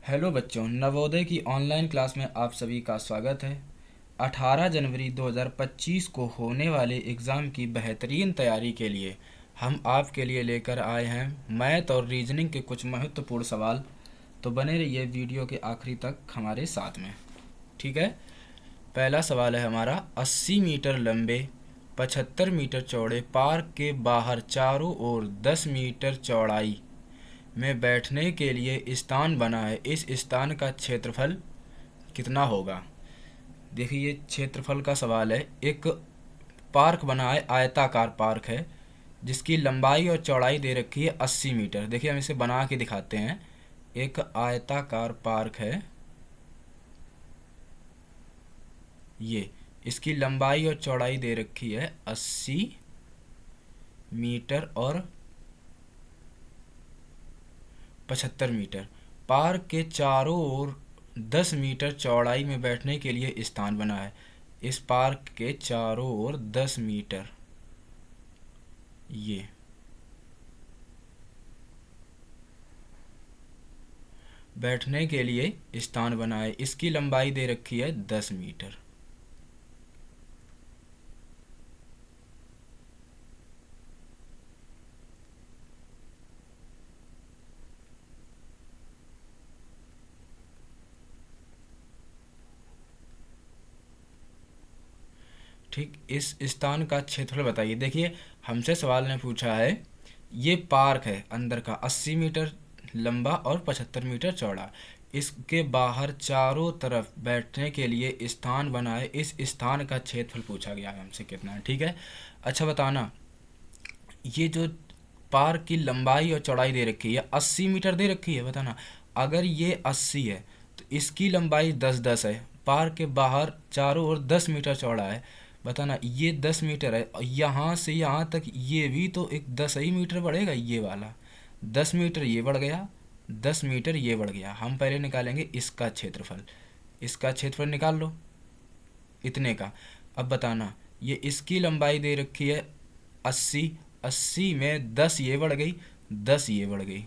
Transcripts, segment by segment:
Hello बच्चों, नवोदय की online class में आप सभी का स्वागत है। 18 जनवरी 2025 को होने वाले एग्ज़ाम की बेहतरीन तैयारी के लिए हम आपके लिए लेकर आए हैं मैथ और रीजनिंग के कुछ महत्वपूर्ण सवाल। तो बने रहिए वीडियो के आखिरी तक हमारे साथ में। ठीक है। पहला सवाल है हमारा, 80 मीटर लंबे 75 मीटर चौड़े पार्क के बाहर चारों ओर 10 मीटर चौड़ाई में बैठने के लिए स्थान बना है। इस स्थान का क्षेत्रफल कितना होगा? देखिए, ये क्षेत्रफल का सवाल है। एक पार्क बना है, आयताकार पार्क है, जिसकी लंबाई और चौड़ाई दे रखी है 80 मीटर। देखिए, हम इसे बना के दिखाते हैं। एक आयताकार पार्क है, ये इसकी लंबाई और चौड़ाई दे रखी है 80 मीटर और 75 मीटर। पार्क के चारों ओर 10 मीटर चौड़ाई में बैठने के लिए स्थान बना है। इस पार्क के चारों ओर 10 मीटर ये बैठने के लिए स्थान बना है। इसकी लंबाई दे रखी है 10 मीटर। ठीक, इस स्थान का क्षेत्रफल बताइए। देखिए, हमसे सवाल ने पूछा है, ये पार्क है अंदर का 80 मीटर लंबा और 75 मीटर चौड़ा। इसके बाहर चारों तरफ बैठने के लिए स्थान बना है। इस स्थान का क्षेत्रफल पूछा गया है हमसे कितना है। ठीक है। अच्छा बताना, ये जो पार्क की लंबाई और चौड़ाई दे रखी है 80 मीटर दे रखी है। बताना, अगर ये 80 है तो इसकी लंबाई 10-10 है। पार्क के बाहर चारों ओर 10 मीटर चौड़ा है। बताना, ये 10 मीटर है और यहाँ से यहाँ तक ये भी तो एक 10 ही मीटर बढ़ेगा। ये वाला 10 मीटर ये बढ़ गया, 10 मीटर ये बढ़ गया। हम पहले निकालेंगे इसका क्षेत्रफल। इसका क्षेत्रफल निकाल लो इतने का। अब बताना, ये इसकी लंबाई दे रखी है 80, 80 में 10 ये बढ़ गई, 10 ये बढ़ गई,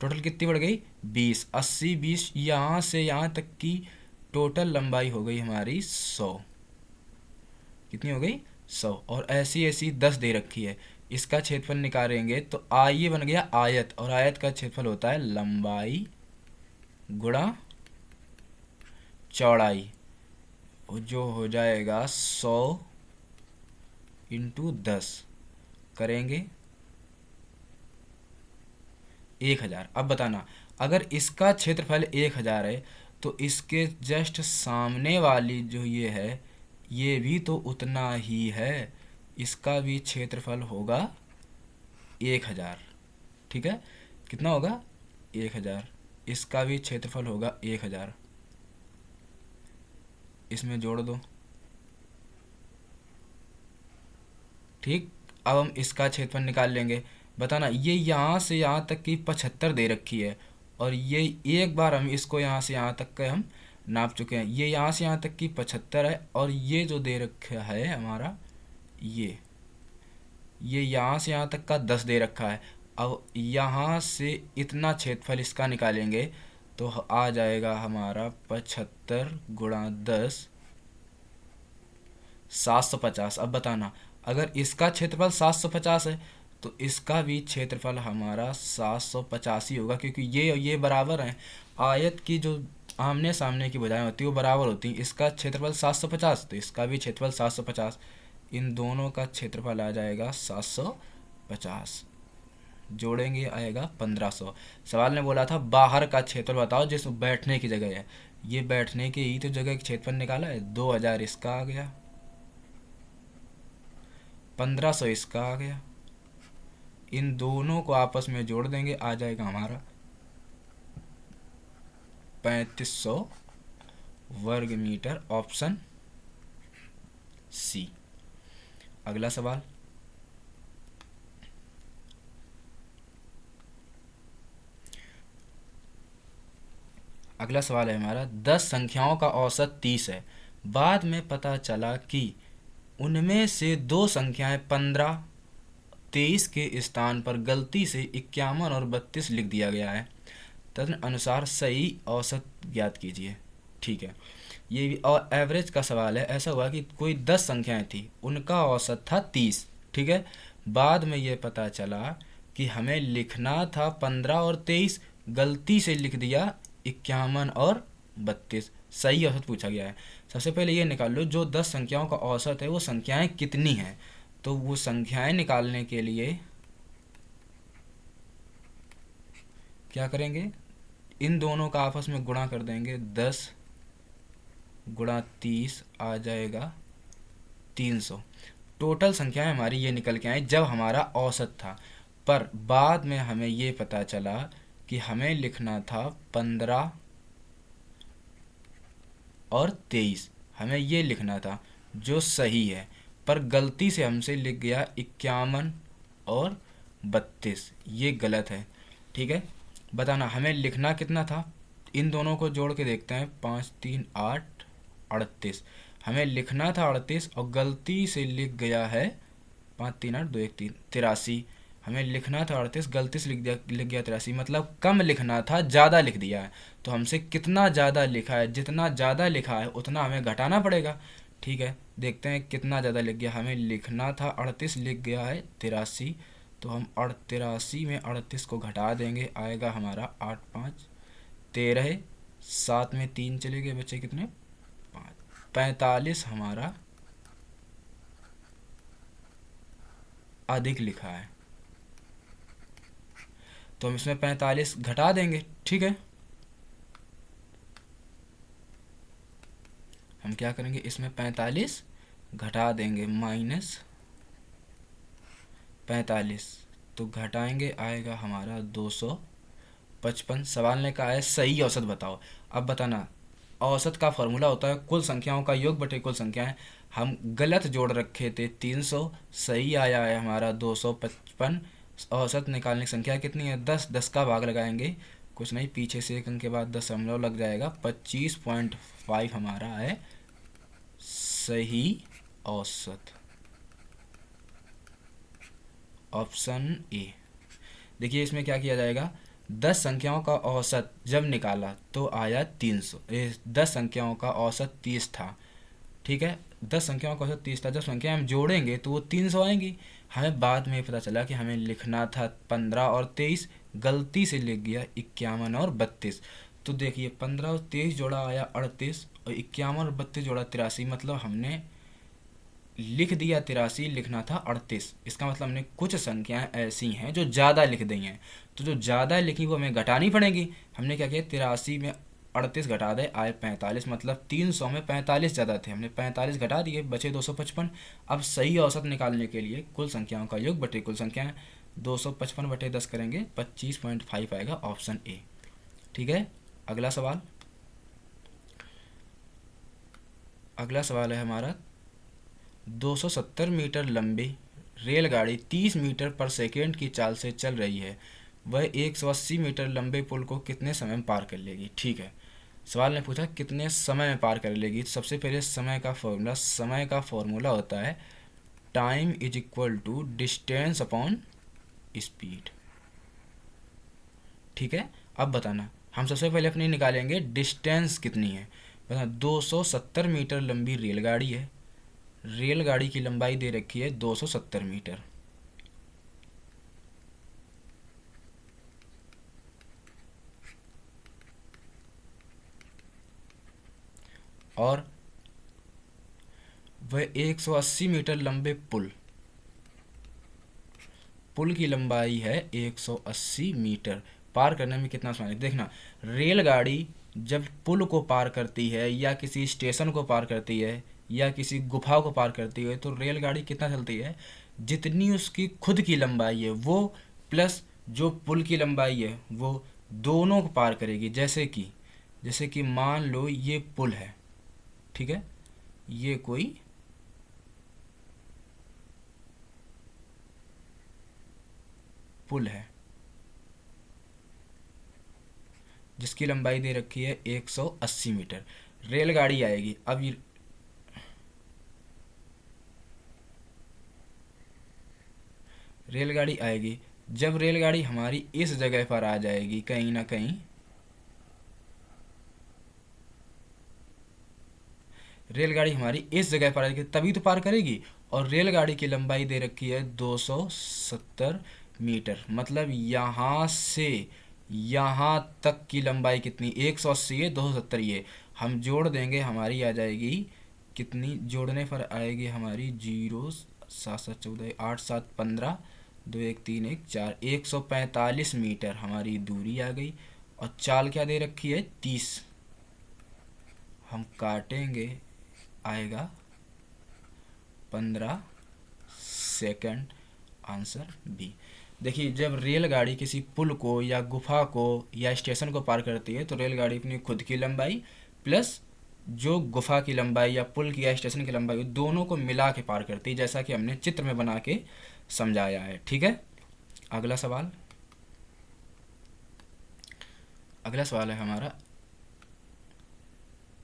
टोटल कितनी बढ़ गई? 20। 80 20 यहाँ से यहाँ तक की टोटल लंबाई हो गई हमारी 100। कितनी हो गई? 100। और ऐसी ऐसी 10 दे रखी है। इसका क्षेत्रफल निकालेंगे तो ये बन गया आयत, और आयत का क्षेत्रफल होता है लंबाई गुणा चौड़ाई, जो हो जाएगा 100 इंटू 10 करेंगे 1000। अब बताना, अगर इसका क्षेत्रफल 1000 है तो इसके जस्ट सामने वाली जो ये है ये भी तो उतना ही है। इसका भी क्षेत्रफल होगा 1000। ठीक है, कितना होगा? 1000। इसका भी क्षेत्रफल होगा 1000। इसमें जोड़ दो। ठीक, अब हम इसका क्षेत्रफल निकाल लेंगे। बताना, ये यहाँ से यहाँ तक की 75 दे रखी है, और ये एक बार हम इसको यहाँ से यहाँ तक का हम नाप चुके हैं। ये यहाँ से यहाँ तक की 75 है, और ये जो दे रखा है हमारा ये यहाँ से यहाँ तक का 10 दे रखा है। अब यहाँ से इतना क्षेत्रफल इसका निकालेंगे तो आ जाएगा हमारा 75 गुणा 10, 750। अब बताना, अगर इसका क्षेत्रफल 750 है तो इसका भी क्षेत्रफल हमारा 750 ही होगा, क्योंकि ये बराबर हैं। आयत की जो आमने सामने की भुजाएं होती है वो बराबर होती हैं। इसका क्षेत्रफल 750 तो इसका भी क्षेत्रफल 750। इन दोनों का क्षेत्रफल आ जाएगा 750। जोड़ेंगे आएगा 1500। सवाल ने बोला था बाहर का क्षेत्रफल बताओ जिसमें बैठने की जगह है। ये बैठने की ही तो जगह का क्षेत्रफल निकाला है। 2000 इसका आ गया, 1500 इसका आ गया। इन दोनों को आपस में जोड़ देंगे, आ जाएगा हमारा 3500 वर्ग मीटर। Option C. अगला सवाल, है हमारा, 10 संख्याओं का औसत 30 है। बाद में पता चला कि उनमें से 2 संख्याएं 15 23 के स्थान पर गलती से 51 और 32 लिख दिया गया है। तदनुसार सही औसत ज्ञात कीजिए। ठीक है, ये भी और एवरेज का सवाल है। ऐसा हुआ कि कोई 10 संख्याएं थी, उनका औसत था 30। ठीक है, बाद में ये पता चला कि हमें लिखना था 15 और 23, गलती से लिख दिया 51 और 32। सही औसत पूछा गया है। सबसे पहले ये निकाल लो जो 10 संख्याओं का औसत है वो संख्याएं कितनी हैं। तो वो संख्याएं निकालने के लिए क्या करेंगे, इन दोनों का आपस में गुणा कर देंगे। 10 गुणा 30 आ जाएगा 300। टोटल संख्याएं हमारी ये निकल के आई जब हमारा औसत था। पर बाद में हमें ये पता चला कि हमें लिखना था 15 और 23, हमें ये लिखना था जो सही है। पर गलती से हमसे लिख गया 51 और 32, ये गलत है। ठीक है, बताना हमें लिखना कितना था। इन दोनों को जोड़ के देखते हैं, 5 3 8 38। हमें लिखना था 38 और गलती से लिख गया है 5 3 8 2 1 3 83। हमें लिखना था 38, गलती से लिख गया 83, मतलब कम लिखना था, ज़्यादा लिख दिया है। तो हमसे कितना ज़्यादा लिखा है, जितना ज़्यादा लिखा है उतना हमें घटाना पड़ेगा। ठीक है, देखते हैं कितना ज़्यादा लिख गया। हमें लिखना था 38, लिख गया है 83। तो हम 83 में 38 को घटा देंगे, आएगा हमारा 8 5 13, 7 में 3 चले गए, बच्चे कितने 5, 45 हमारा अधिक लिखा है। तो हम इसमें 45 घटा देंगे। ठीक है, हम क्या करेंगे, इसमें 45 घटा देंगे, -45। तो घटाएंगे, आएगा हमारा 255। सवाल ने कहा है सही औसत बताओ। अब बताना, औसत का फॉर्मूला होता है कुल संख्याओं का योग बटे कुल संख्याएं। हम गलत जोड़ रखे थे 300, सही आया है हमारा 255। औसत निकालने की संख्या कितनी है, 10। 10 का भाग लगाएंगे, कुछ नहीं, पीछे से एक अंक के बाद दशमलव लग जाएगा। 25.5 हमारा है सही औसत, ऑप्शन ए। देखिए इसमें क्या किया जाएगा, 10 संख्याओं का औसत जब निकाला तो आया 300। 10 संख्याओं का औसत 30 था। ठीक है, 10 संख्याओं का औसत 30 था। जब संख्याएं हम जोड़ेंगे तो वो 300 आएंगी। हमें बाद में पता चला कि हमें लिखना था 15 और 23, गलती से लिख गया 51 और 32। तो देखिए 15 और 23 जोड़ा आया 38, और 51 और 32 जोड़ा 83, मतलब हमने लिख दिया 83, लिखना था 38। इसका मतलब हमने कुछ संख्याएं ऐसी हैं जो ज़्यादा लिख दी हैं, तो जो ज़्यादा लिखी वो हमें घटानी पड़ेंगी। हमने क्या किया, 83 में 38 घटा दे, आए 45, मतलब 300 में 45 ज़्यादा थे, हमने 45 घटा दिए, बचे 255। अब सही औसत निकालने के लिए कुल संख्याओं का योग बटे कुल संख्याएं, 255 बटे 10 करेंगे, 25.5 आएगा, ऑप्शन ए। ठीक है, अगला सवाल। अगला सवाल है हमारा, 270 मीटर लंबी रेलगाड़ी 30 मीटर पर सेकेंड की चाल से चल रही है। वह 180 मीटर लंबे पुल को कितने समय में पार कर लेगी। ठीक है, सवाल ने पूछा कितने समय में पार कर लेगी। सबसे पहले समय का फॉर्मूला होता है time is equal to distance upon speed. ठीक है, अब बताना, हम सबसे पहले अपनी निकालेंगे डिस्टेंस कितनी है। बताना, 270 मीटर लंबी रेलगाड़ी है, रेलगाड़ी की लंबाई दे रखी है 270 मीटर, और वह 180 मीटर लंबे पुल की लंबाई है 180 मीटर। पार करने में कितना समय, देखना, रेलगाड़ी जब पुल को पार करती है या किसी स्टेशन को पार करती है या किसी गुफा को पार करती है, तो रेलगाड़ी कितना चलती है, जितनी उसकी खुद की लंबाई है वो प्लस जो पुल की लंबाई है वो दोनों को पार करेगी। जैसे कि मान लो ये पुल है, ठीक है, ये कोई पुल है जिसकी लंबाई दे रखी है 180 मीटर। रेलगाड़ी आएगी, अब ये रेलगाड़ी आएगी, जब रेलगाड़ी हमारी इस जगह पर आ जाएगी कहीं ना कहीं, रेलगाड़ी हमारी इस जगह पर आएगी तभी तो पार करेगी, और रेलगाड़ी की लंबाई दे रखी है 270 मीटर। मतलब यहाँ से यहाँ तक की लंबाई कितनी, 180 है, 270 ये हम जोड़ देंगे, हमारी आ जाएगी कितनी, जोड़ने पर आएगी हमारी 0, 7 7 14, 8 7 15, 2 1 3 1 4, 145 मीटर हमारी दूरी आ गई। और चाल क्या दे रखी है, 30। हम काटेंगे, आएगा 15 सेकंड। Answer B. देखिए, जब रेलगाड़ी किसी पुल को या गुफा को या स्टेशन को पार करती है तो रेलगाड़ी अपनी खुद की लंबाई प्लस जो गुफा की लंबाई या पुल की या स्टेशन की लंबाई दोनों को मिला के पार करती है, जैसा कि हमने चित्र में बना के समझाया है। ठीक है, अगला सवाल। अगला सवाल है हमारा,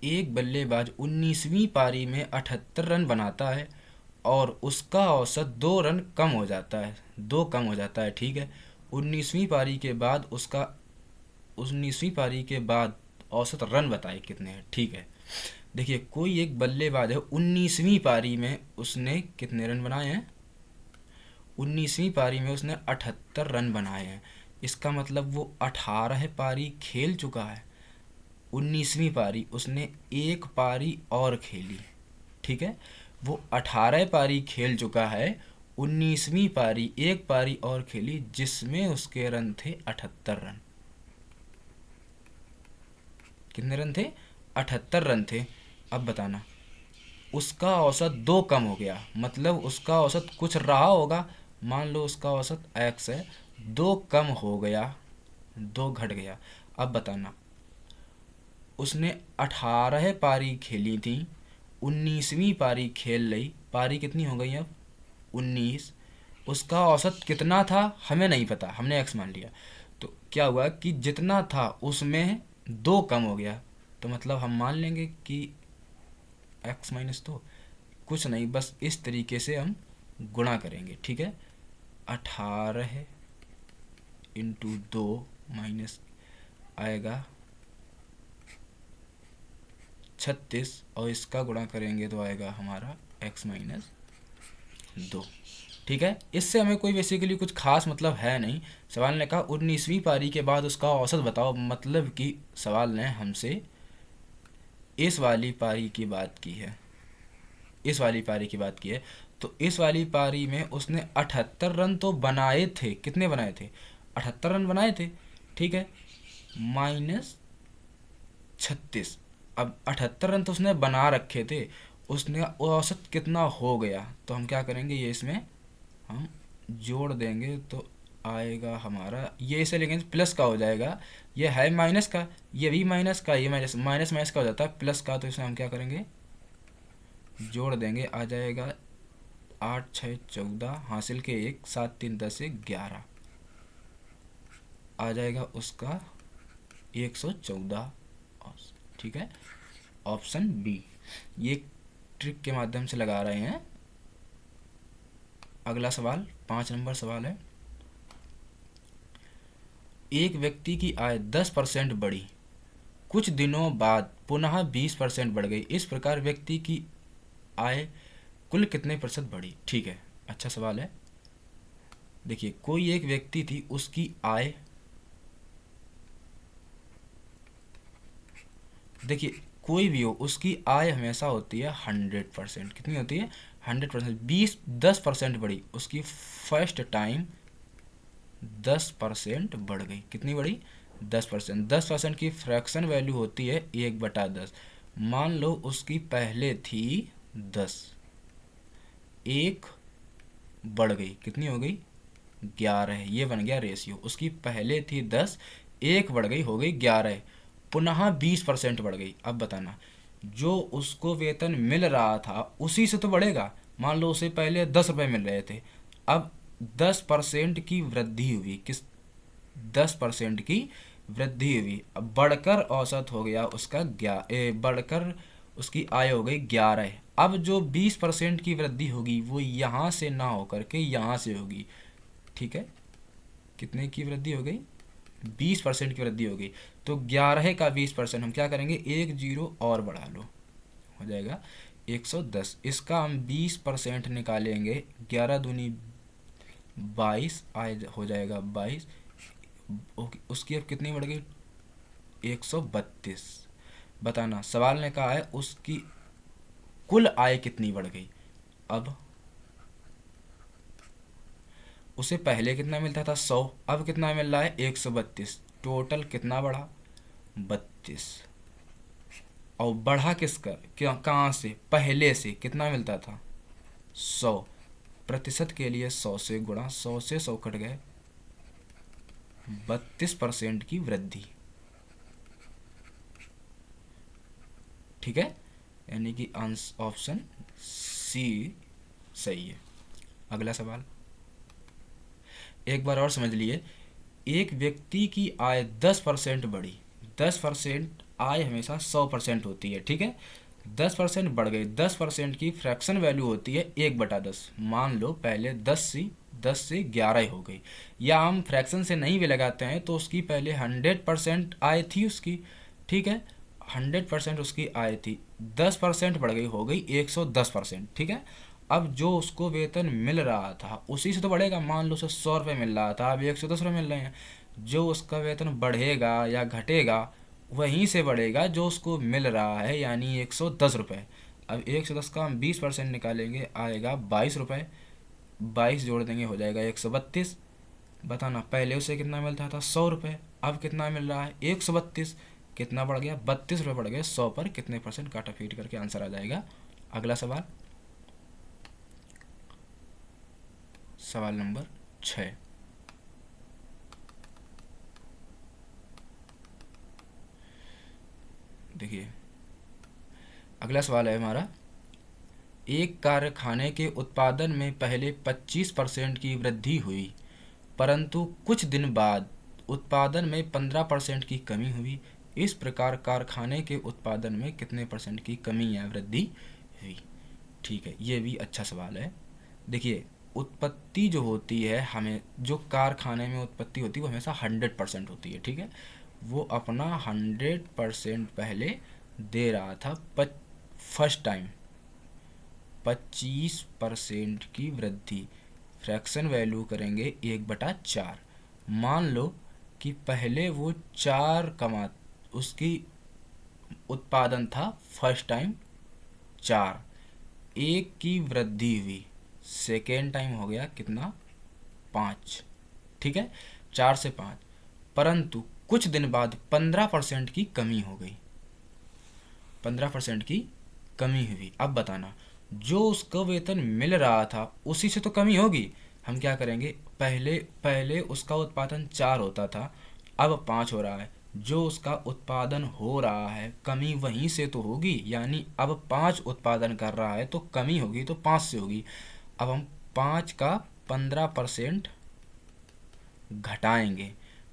एक बल्लेबाज 19वीं पारी में 78 रन बनाता है और उसका औसत 2 रन कम हो जाता है, 2 कम हो जाता है। ठीक है, 19वीं पारी के बाद उसका 19वीं पारी के बाद औसत रन बताए कितने हैं। ठीक है, देखिए, कोई एक बल्लेबाज है, 19वीं पारी में उसने कितने रन बनाए हैं, 19वीं पारी में उसने 78 रन बनाए हैं। इसका मतलब वो 18 पारी खेल चुका है। 19वीं पारी उसने एक पारी और खेली। ठीक है, वो 18 पारी खेल चुका है, 19वीं पारी एक पारी और खेली जिसमें उसके रन थे 78 रन। कितने रन थे, 78 रन थे। अब बताना, उसका औसत 2 कम हो गया, मतलब उसका औसत कुछ रहा होगा, मान लो उसका औसत x है, 2 कम हो गया, 2 घट गया। अब बताना, उसने 18 पारी खेली थी, 19वीं पारी खेल ली, पारी कितनी हो गई अब, 19। उसका औसत कितना था हमें नहीं पता, हमने x मान लिया। तो क्या हुआ कि जितना था उसमें 2 कम हो गया, तो मतलब हम मान लेंगे कि x माइनस 2, कुछ नहीं, बस इस तरीके से हम गुणा करेंगे। ठीक है, 18 इंटू 2 माइनस आएगा 36, और इसका गुणा करेंगे तो आएगा हमारा x माइनस 2। ठीक है, इससे हमें कोई बेसिकली कुछ खास मतलब है नहीं। सवाल ने कहा 19वीं पारी के बाद उसका औसत बताओ, मतलब कि सवाल ने हमसे इस वाली पारी की बात की है, इस वाली पारी की बात की है। तो इस वाली पारी में उसने 78 रन तो बनाए थे, कितने बनाए थे, 78 रन बनाए थे। ठीक है, माइनस 36। अब 78 रन तो उसने बना रखे थे, उसने औसत कितना हो गया, तो हम क्या करेंगे, ये इसमें हम जोड़ देंगे तो आएगा हमारा, ये इसे लेकिन प्लस का हो जाएगा, ये है माइनस का, ये भी माइनस का, ये माइनस माइनस माइनस का हो जाता है प्लस का, तो इसे हम क्या करेंगे, जोड़ देंगे, आ जाएगा 8 6 14, हासिल के 1, 7 3 10 11, आ जाएगा उसका 114। ठीक है, ऑप्शन बी, ये ट्रिक के माध्यम से लगा रहे हैं। अगला सवाल 5 नंबर सवाल है, एक व्यक्ति की आय 10% बढ़ी, कुछ दिनों बाद पुनः 20% बढ़ गई, इस प्रकार व्यक्ति की आय कुल कितने प्रतिशत बढ़ी। ठीक है, अच्छा सवाल है। देखिए, कोई एक व्यक्ति थी, उसकी आय, देखिए कोई भी हो उसकी आय हमेशा होती है 100%। कितनी होती है, 100%। 10% बढ़ी, उसकी फर्स्ट टाइम 10% बढ़ गई, कितनी बढ़ी, 10%। 10% की फ्रैक्शन वैल्यू होती है 1/10। मान लो उसकी पहले थी 10, एक बढ़ गई, कितनी हो गई, 11, ये बन गया रेशियो। उसकी पहले थी 10, एक बढ़ गई, हो गई 11, पुनः 20% बढ़ गई। अब बताना, जो उसको वेतन मिल रहा था उसी से तो बढ़ेगा, मान लो उसे पहले 10 रुपये मिल रहे थे, अब 10% की वृद्धि हुई, किस, 10% की वृद्धि हुई, अब बढ़कर औसत हो गया उसका बढ़कर उसकी आय हो गई 11। अब जो 20% की वृद्धि होगी वो यहाँ से ना होकर के यहाँ से होगी। ठीक है, कितने की वृद्धि हो गई, 20% की वृद्धि हो गई। तो 11 का 20% हम क्या करेंगे, 1 0 और बढ़ा लो, हो जाएगा 110। इसका हम 20% निकालेंगे, 11 दूनी 22 आए हो जाएगा 22। उसकी अब कितनी बढ़ गई, 132। बताना, सवाल ने कहा है उसकी कुल आय कितनी बढ़ गई। अब उसे पहले कितना मिलता था 100, अब कितना मिल रहा है 132, टोटल कितना बढ़ा 32। और बढ़ा किसका, क्या कहाँ से, पहले से कितना मिलता था 100, प्रतिशत के लिए 100 से गुणा, 100 से 100 कट गए, 32% की वृद्धि। ठीक है, यानी कि आंसर ऑप्शन सी सही है। अगला सवाल एक बार और समझ लिए। एक व्यक्ति की आय 10% बढ़ी, 10% आय हमेशा 100% होती है, ठीक है। 10% बढ़ गई, 10% की फ्रैक्शन वैल्यू होती है 1/10। मान लो पहले 10 से 11 ही हो गई, या हम फ्रैक्शन से नहीं भी लगाते हैं तो उसकी पहले 100% आय थी उसकी, ठीक है, 100% उसकी आय थी, 10% बढ़ गई, हो गई 110%, ठीक है। अब जो उसको वेतन मिल रहा था उसी से तो बढ़ेगा, मान लो उसे 100 रुपये मिल रहा था, अब 110 रुपये मिल रहे हैं। जो उसका वेतन बढ़ेगा या घटेगा वहीं से बढ़ेगा जो उसको मिल रहा है, यानी 110 रुपये। अब 110 का हम 20% निकालेंगे, आएगा 22 रुपये, 22 जोड़ देंगे हो जाएगा 132। बताना, पहले उसे कितना मिलता था 100 रुपये, अब कितना मिल रहा है 132, कितना बढ़ गया 32 रुपये बढ़ गए, 100 पर कितने परसेंट काटा फीट करके आंसर आ जाएगा। अगला सवाल, सवाल नंबर 6। देखिए अगला सवाल है हमारा, एक कारखाने के उत्पादन में पहले 25% की वृद्धि हुई, परंतु कुछ दिन बाद उत्पादन में 15% की कमी हुई। इस प्रकार कारखाने के उत्पादन में कितने परसेंट की कमी या वृद्धि हुई। ठीक है, ये भी अच्छा सवाल है। देखिए, उत्पत्ति जो होती है, हमें जो कारखाने में उत्पत्ति होती है वो हमेशा 100% होती है, ठीक है। वो अपना 100% पहले दे रहा था, फर्स्ट टाइम 25% की वृद्धि, फ्रैक्शन वैल्यू करेंगे 1/4। मान लो कि पहले वो 4 कमा, उसकी उत्पादन था फर्स्ट टाइम 4, 1 की वृद्धि हुई, सेकेंड टाइम हो गया कितना 5, ठीक है, 4 से 5, परंतु कुछ दिन बाद 15% की कमी हो गई, 15% की कमी हुई। अब बताना, जो उसको वेतन मिल रहा था उसी से तो कमी होगी। हम क्या करेंगे, पहले पहले उसका उत्पादन 4 होता था, अब 5 हो रहा है, जो उसका उत्पादन हो रहा है कमी वहीं से तो होगी, यानी अब 5 उत्पादन कर रहा है तो कमी होगी तो 5 से होगी। अब हम 5 का 15% घटाएंगे,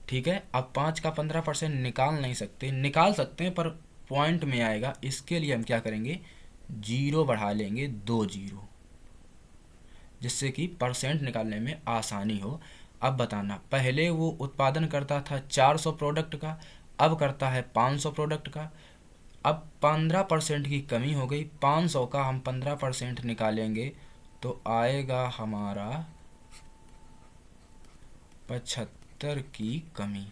ठीक है। अब 5 का 15% निकाल नहीं सकते, निकाल सकते हैं पर पॉइंट में आएगा, इसके लिए हम क्या करेंगे, 0 बढ़ा लेंगे, 2 0, जिससे कि परसेंट निकालने में आसानी हो। अब बताना, पहले वो उत्पादन करता था 400 प्रोडक्ट का, अब करता है 500 प्रोडक्ट का। अब 15% की कमी हो गई, 500 का हम 15% निकालेंगे तो आएगा हमारा 75 की कमी,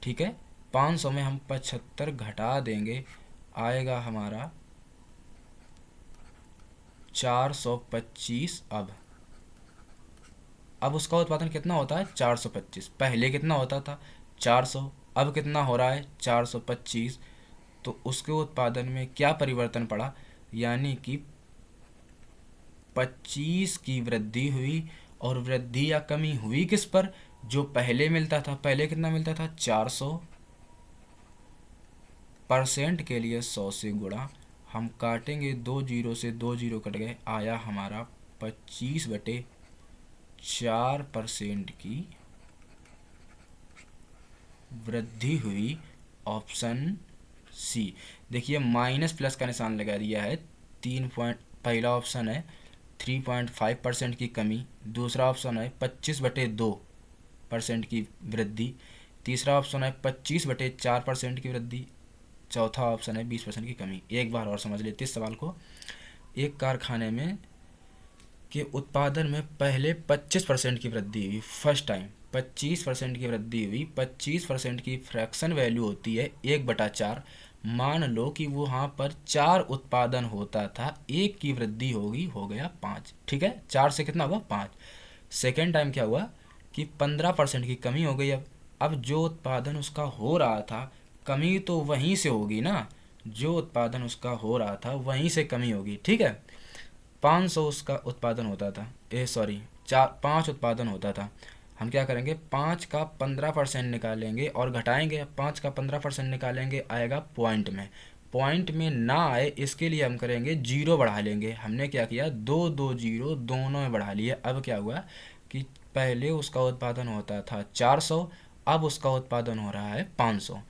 ठीक है। 500 में हम 75 घटा देंगे, आएगा हमारा 425। अब उसका उत्पादन कितना होता है 425, पहले कितना होता था 400, अब कितना हो रहा है 425, तो उसके उत्पादन में क्या परिवर्तन पड़ा, यानी कि 25 की वृद्धि हुई। और वृद्धि या कमी हुई किस पर, जो पहले मिलता था, पहले कितना मिलता था 400, परसेंट के लिए 100 से गुणा, हम काटेंगे 2 0 से 2 0 कट गए, आया हमारा 25/4% की वृद्धि हुई, ऑप्शन सी। देखिए माइनस प्लस का निशान लगा दिया है, 3 पॉइंट, पहला ऑप्शन है 3.5% की कमी, दूसरा ऑप्शन है 25/2% की वृद्धि, तीसरा ऑप्शन है 25/4% की वृद्धि, चौथा ऑप्शन है 20% की कमी। एक बार और समझ लेते इस सवाल को। एक कारखाने में के उत्पादन में पहले 25% की वृद्धि हुई, फर्स्ट टाइम 25% की वृद्धि हुई। 25% की फ्रैक्शन वैल्यू होती है 1/4। मान लो कि वो वहाँ पर 4 उत्पादन होता था, एक की वृद्धि होगी, हो गया 5। ठीक है, 4 से कितना हुआ 5। सेकेंड टाइम क्या हुआ कि 15% की कमी हो गई। अब जो उत्पादन उसका हो रहा था, कमी तो वहीं से होगी ना, जो उत्पादन उसका हो रहा था वहीं से कमी होगी। ठीक है, 500 उसका उत्पादन होता था, सॉरी 5 उत्पादन होता था। हम क्या करेंगे, 5 का 15% निकालेंगे और घटाएंगे। 5 का 15% निकालेंगे, आएगा पॉइंट में। पॉइंट में ना आए इसके लिए हम करेंगे जीरो बढ़ा लेंगे। हमने क्या किया, दो दो जीरो दोनों में बढ़ा लिए। अब क्या हुआ कि पहले उसका उत्पादन होता था 400, अब उसका उत्पादन हो रहा है 500।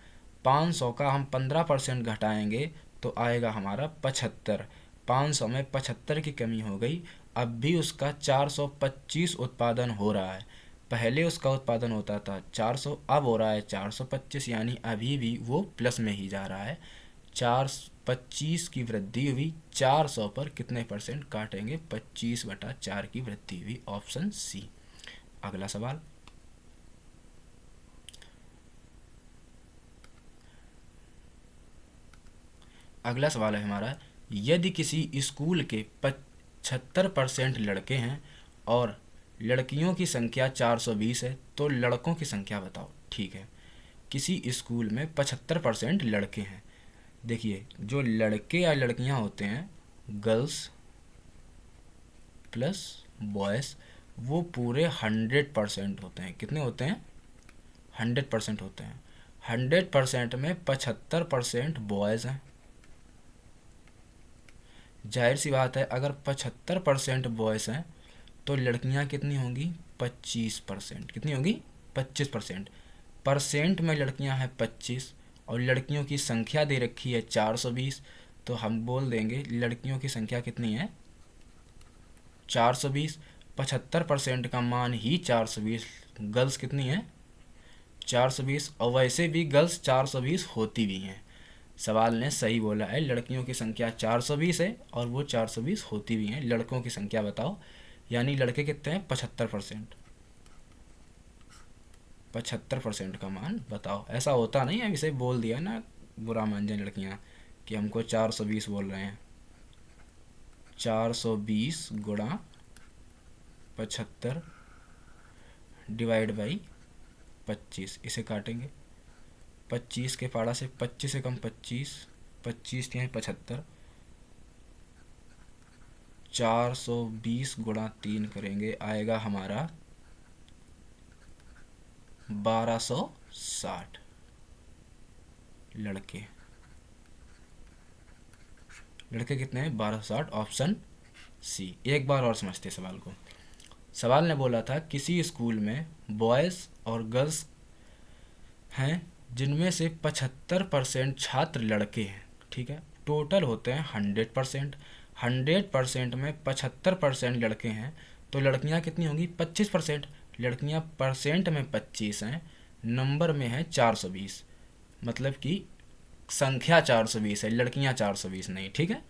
500 का हम 15% घटाएंगे तो आएगा हमारा 75। 500 में 75 की कमी हो गई। अब भी उसका 425 उत्पादन हो रहा है। पहले उसका उत्पादन होता था 400, अब हो रहा है 425, यानी अभी भी वो प्लस में ही जा रहा है। 425 की वृद्धि हुई, 400 पर कितने परसेंट काटेंगे, 25/4 की वृद्धि हुई, ऑप्शन सी। अगला सवाल। अगला सवाल है हमारा, यदि किसी स्कूल के 75% लड़के हैं और लड़कियों की संख्या 420 है तो लड़कों की संख्या बताओ। ठीक है, किसी स्कूल में 75% लड़के हैं। देखिए, जो लड़के या लड़कियां होते हैं, गर्ल्स प्लस बॉयज़, वो पूरे 100% होते हैं। कितने होते हैं, 100% होते हैं। 100% में 75% बॉयज़ हैं। जाहिर सी बात है, अगर 75% बॉयज़ हैं तो लड़कियां कितनी होंगी, 25%। कितनी होंगी, 25%। परसेंट में लड़कियां हैं 25 और लड़कियों की संख्या दे रखी है 420, तो हम बोल देंगे लड़कियों की संख्या कितनी है, 420। 75% का मान ही 420, गर्ल्स कितनी है, 420। और वैसे भी गर्ल्स 420 होती भी हैं। सवाल ने सही बोला है, लड़कियों की संख्या 420 है और वो 420 होती भी हैं। लड़कों की संख्या बताओ, यानी लड़के कितने हैं, 75%। 75% का मान बताओ। ऐसा होता नहीं है, इसे बोल दिया ना, बुरा मान जाए लड़कियां कि हमको 420 बोल रहे हैं। 420 गुणा 75 डिवाइड बाई 25, इसे काटेंगे। 25 के पाड़ा से 25 से कम 25, 25 के हैं 75। 420 गुणा 3 करेंगे, आएगा हमारा 1260 लड़के। लड़के कितने हैं, 1260, ऑप्शन सी। एक बार और समझते सवाल को। सवाल ने बोला था किसी स्कूल में बॉयज़ और गर्ल्स हैं जिनमें से 75% छात्र लड़के हैं। ठीक है, टोटल होते हैं 100%। 100% में 75% लड़के हैं तो लड़कियां कितनी होंगी, 25%। लड़कियां परसेंट में 25 हैं, नंबर में है 420, मतलब कि संख्या 420 है, लड़कियां 420 नहीं। ठीक है,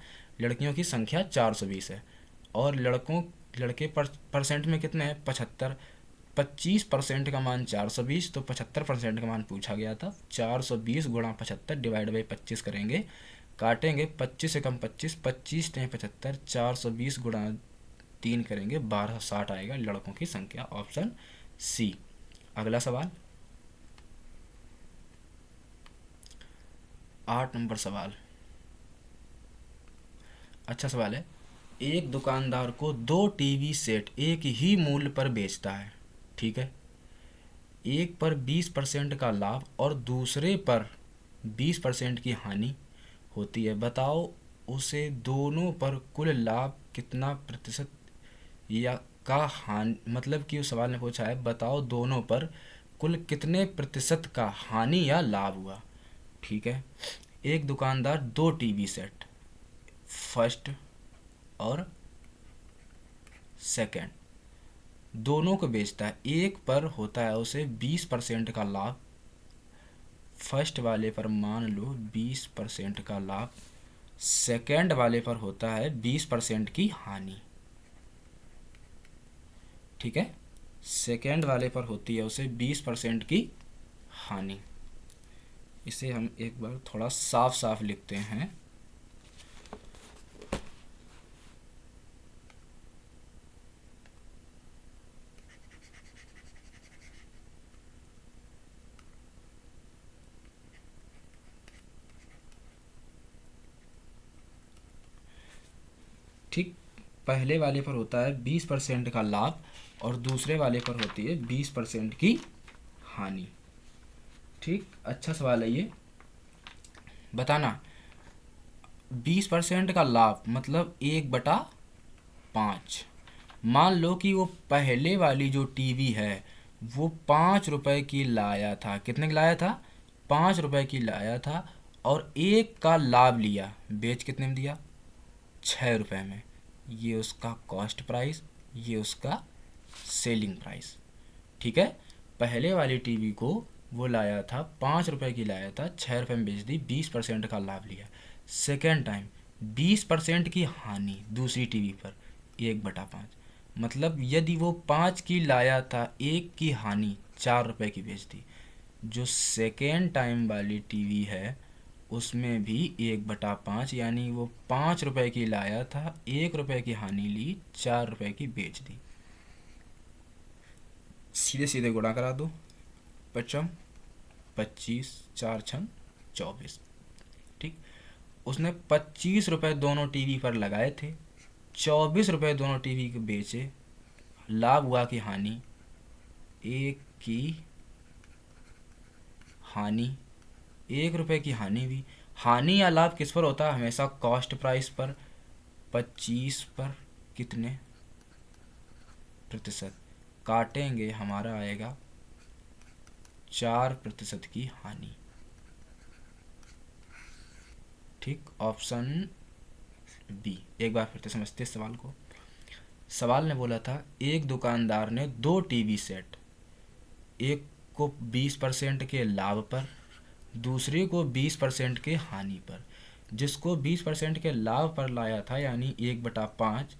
लड़कियों की संख्या 420 है और लड़के परसेंट में कितने हैं, 75। 25% का मान 420, तो 75% का मान पूछा गया था। 420 गुणा 75 डिवाइड बाई 25 करेंगे, काटेंगे। 25 से कम 25, 25 टें 75, 420 गुणा 3 करेंगे, 1260 आएगा लड़कों की संख्या, ऑप्शन सी। अगला सवाल, 8 नंबर सवाल। अच्छा सवाल है, एक दुकानदार को 2 टीवी सेट एक ही मूल्य पर बेचता है। ठीक है, एक पर 20% का लाभ और दूसरे पर 20% की हानि होती है। बताओ उसे दोनों पर कुल लाभ कितना प्रतिशत या का हानि, मतलब कि उस सवाल ने पूछा है बताओ दोनों पर कुल कितने प्रतिशत का हानि या लाभ हुआ। ठीक है, एक दुकानदार 2 टीवी सेट, फर्स्ट और सेकंड, दोनों को बेचता है। एक पर होता है उसे 20% का लाभ, फर्स्ट वाले पर मान लो 20% का लाभ, सेकेंड वाले पर होता है 20% की हानि। ठीक है, सेकेंड वाले पर होती है उसे 20% की हानि। इसे हम एक बार थोड़ा साफ साफ लिखते हैं। ठीक, पहले वाले पर होता है 20% का लाभ और दूसरे वाले पर होती है 20% की हानि। ठीक, अच्छा सवाल है ये। बताना, 20% का लाभ मतलब 1/5। मान लो कि वो पहले वाली जो टीवी है वो 5 रुपए की लाया था। कितने की लाया था? 5 रुपए की लाया था, और एक का लाभ लिया, बेच कितने में दिया? 6 रुपए में। ये उसका कॉस्ट प्राइस, ये उसका सेलिंग प्राइस। ठीक है, पहले वाली टीवी को वो लाया था 5 रुपए की, लाया था 6 रुपए में बेच दी, 20% का लाभ लिया। सेकेंड टाइम 20% की हानि दूसरी टीवी पर, 1/5। मतलब यदि वो 5 की लाया था, एक की हानि 4 रुपए की बेच दी। जो सेकेंड टाइम वाली टीवी है उसमें भी 1/5, यानी वो 5 रुपए की लाया था, 1 रुपए की हानि ली, 4 रुपए की बेच दी। सीधे सीधे गुणा करा दो, पचम 25, 4×6 = 24। ठीक, उसने 25 रुपए दोनों टीवी पर लगाए थे, 24 रुपए दोनों टीवी के बेचे, लाभ हुआ कि हानि? एक की हानि, 1 रुपए की हानि हुई। हानि या लाभ किस पर होता है? हमेशा कॉस्ट प्राइस पर। 25 पर कितने प्रतिशत काटेंगे? हमारा आएगा 4% की हानि। ठीक, ऑप्शन बी। एक बार फिर से समझते हैं सवाल को। सवाल ने बोला था, एक दुकानदार ने 2 टीवी सेट, एक को 20% के लाभ पर, दूसरे को 20% के हानि पर। जिसको 20% के लाभ पर लाया था, यानी 1/5,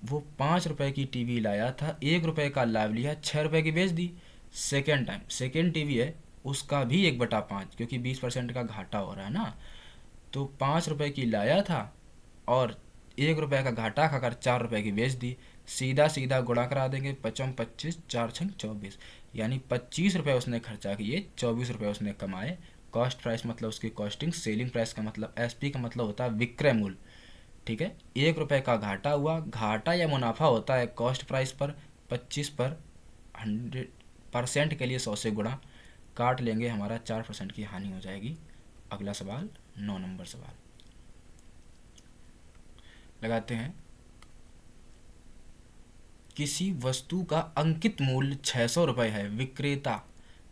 वो 5 रुपए की टीवी लाया था, 1 रुपए का लाभ लिया, 6 रुपए की बेच दी। सेकेंड टाइम सेकेंड टीवी है, उसका भी 1/5, क्योंकि 20% का घाटा हो रहा है ना। तो 5 रुपए की लाया था और 1 रुपए का घाटा खाकर 4 रुपए की बेच दी। सीधा सीधा गुणा करा देंगे, 25, 4×6 = 24। यानी 25 रुपए उसने खर्चा किए, 24 रुपए उसने कमाए। कॉस्ट प्राइस मतलब उसकी कॉस्टिंग, सेलिंग प्राइस का मतलब, एसपी का मतलब होता है विक्रय मूल्य। ठीक है, 1 रुपए का घाटा हुआ, घाटा या मुनाफा होता है कॉस्ट प्राइस पर। 25 पर 100% के लिए 100 से गुणा, काट लेंगे, हमारा 4% की हानि हो जाएगी। अगला सवाल, 9 नंबर सवाल लगाते हैं। किसी वस्तु का अंकित मूल्य 600 रुपये है, विक्रेता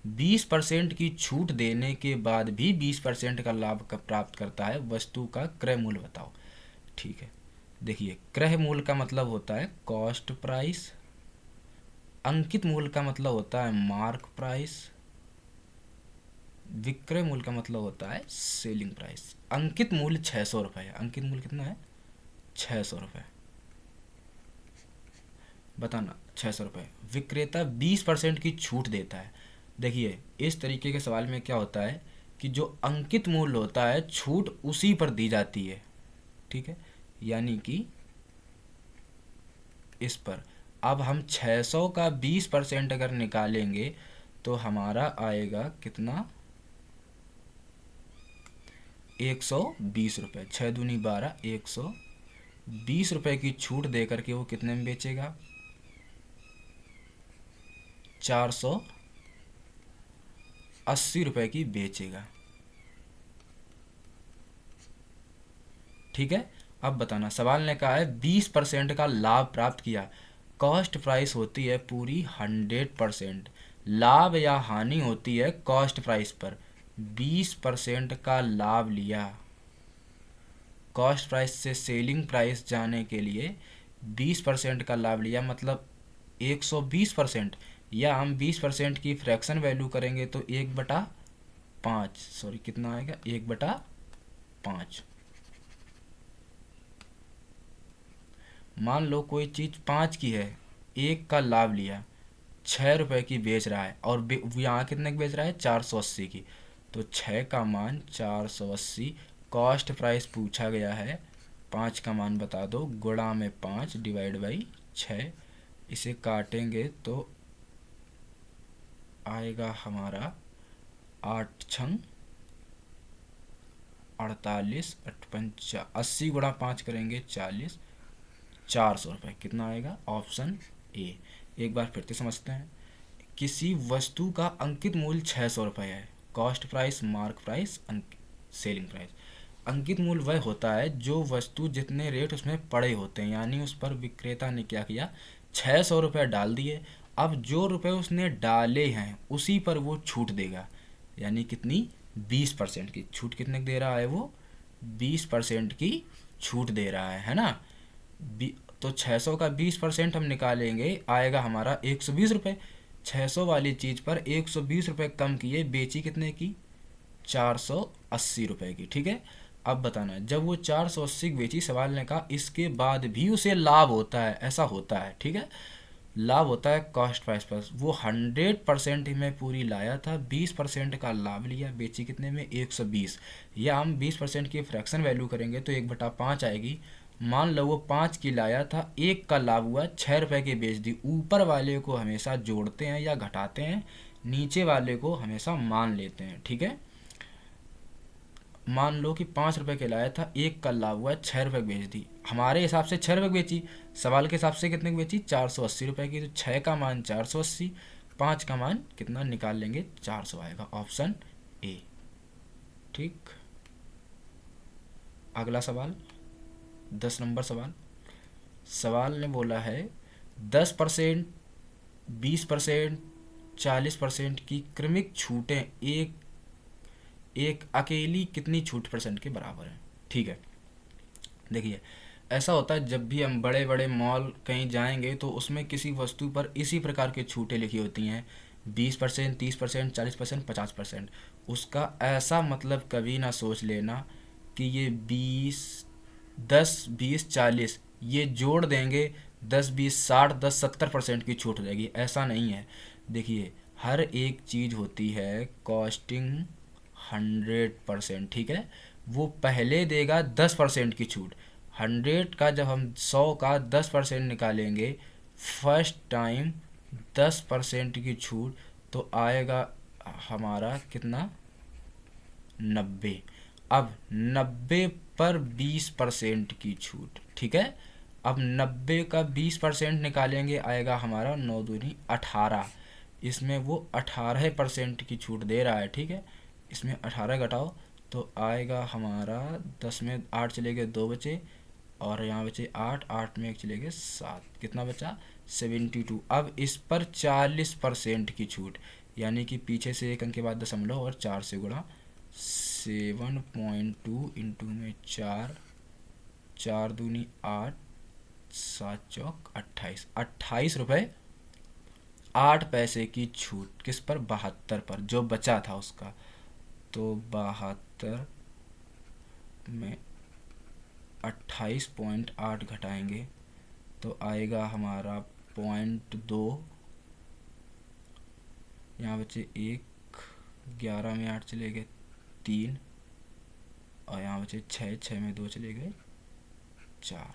20% की छूट देने के बाद भी 20% का लाभ प्राप्त करता है, वस्तु का क्रय मूल्य बताओ। ठीक है, देखिए, क्रय मूल्य का मतलब होता है कॉस्ट प्राइस, अंकित मूल्य का मतलब होता है मार्क प्राइस, विक्रय मूल्य का मतलब होता है सेलिंग प्राइस। अंकित मूल्य 600 रुपये है। अंकित मूल्य कितना है? 600 रुपये। बताना, 600 रुपये। विक्रेता 20% की छूट देता है। देखिए, इस तरीके के सवाल में क्या होता है कि जो अंकित मूल्य होता है, छूट उसी पर दी जाती है। ठीक है, यानी कि इस पर अब हम 600 का 20% अगर निकालेंगे तो हमारा आएगा कितना? 120 रुपये। 6×2=12, 120 रुपये की छूट दे करके वो कितने में बेचेगा? 480 रुपये की बेचेगा। ठीक है, अब बताना, सवाल ने कहा है 20% का लाभ प्राप्त किया। कॉस्ट प्राइस होती है पूरी 100%, लाभ या हानि होती है कॉस्ट प्राइस पर। 20% का लाभ लिया, कॉस्ट प्राइस से सेलिंग प्राइस जाने के लिए 20% का लाभ लिया, मतलब 120%, या हम 20% की फ्रैक्शन वैल्यू करेंगे तो 1/5 5, सॉरी कितना आएगा 1/5। मान लो कोई चीज़ 5 की है, 1 का लाभ लिया, 6 रुपए की बेच रहा है और यहाँ कितने की बेच रहा है 480 की। तो 6 का मान 480, कॉस्ट प्राइस पूछा गया है, 5 का मान बता दो, गुणा में 5 डिवाइड बाई 6। इसे काटेंगे तो आएगा हमारा 8 छंग 48, 8 80 गुणा 5 करेंगे 40, 400 रुपये। कितना आएगा ऑप्शन ए। एक बार फिर से समझते हैं। किसी वस्तु का अंकित मूल्य 600 रुपये है, cost price, mark price, selling price. अंकित मूल्य वह होता है जो वस्तु जितने रेट उसमें पड़े होते हैं, यानी उस पर विक्रेता ने क्या किया 600 रुपये डाल दिए। अब जो रुपए उसने डाले हैं उसी पर वो छूट देगा, यानी कितनी 20% की छूट। कितने की दे रहा है वो 20% की छूट दे रहा है ना। तो 600 का 20% हम निकालेंगे, आएगा हमारा 120 रुपये। 600 वाली चीज़ पर 120 रुपये कम किए, बेची कितने की 480 रुपये की। ठीक है, अब बताना जब वो 480 की बेची, सवाल ने कहा इसके बाद भी उसे लाभ होता है, ऐसा होता है। ठीक है, लाभ होता है कॉस्ट प्राइस पर। वो 100% में पूरी लाया था, 20% का लाभ लिया, बेची कितने में 120। या हम 20% की फ्रैक्शन वैल्यू करेंगे तो 1/5 आएगी। मान लो वो 5 की लाया था, 1 का लाभ हुआ, 6 रुपये की बेच दी। ऊपर वाले को हमेशा जोड़ते हैं या घटाते हैं, नीचे वाले को हमेशा मान लेते हैं। ठीक है, मान लो कि 5 रुपये के लाया था, 1 का लाभ हुआ, 6 रुपये की बेच दी। हमारे हिसाब से 6 रुपये की बेची, सवाल के हिसाब से कितने की बेची 480 रुपये की। तो 6 का मान 480, 5 का मान कितना निकाल लेंगे 400 आएगा, ऑप्शन ए। ठीक, अगला सवाल 10 नंबर सवाल। सवाल ने बोला है 10%, 20%, 40% की क्रमिक छूटें एक अकेली कितनी छूट परसेंट के बराबर है। ठीक है, देखिए ऐसा होता है जब भी हम बड़े बड़े मॉल कहीं जाएंगे तो उसमें किसी वस्तु पर इसी प्रकार की छूटें लिखी होती हैं, 20%, 30%, 40%, 50%। उसका ऐसा मतलब कभी ना सोच लेना कि ये 10, 20, 40 ये जोड़ देंगे 10, 20, 60, 10, 70% की छूट हो जाएगी, ऐसा नहीं है। देखिए हर एक चीज़ होती है कॉस्टिंग 100%। ठीक है, वो पहले देगा 10% की छूट। 100 का जब हम 100 का 10% निकालेंगे फर्स्ट टाइम 10% की छूट, तो आएगा हमारा कितना 90। अब 90 पर 20% की छूट। ठीक है, अब 90 का 20% निकालेंगे, आएगा हमारा 9 दूनी 18। इसमें वो 18% की छूट दे रहा है। ठीक है, इसमें 18 घटाओ तो आएगा हमारा 10 में 8 चले गए, 2 बचे, और यहाँ बचे 8, 8 में 1 चले गए 7, कितना बचा 72। अब इस पर 40% की छूट, यानी कि पीछे से 1 अंक के बाद दशमलव और 4 से गुणा, 7.2 इंटू में 4, 4 दूनी 8, 7 चौक 28, 28 रुपये 8 पैसे की छूट। किस पर 72 पर, जो बचा था उसका। तो 72 में 28.8 घटाएंगे तो आएगा हमारा 0.2, यहाँ बचे 1, 11 में 8 चले गए 3, और यहाँ बचे 6, 6 में 2 चले गए 4।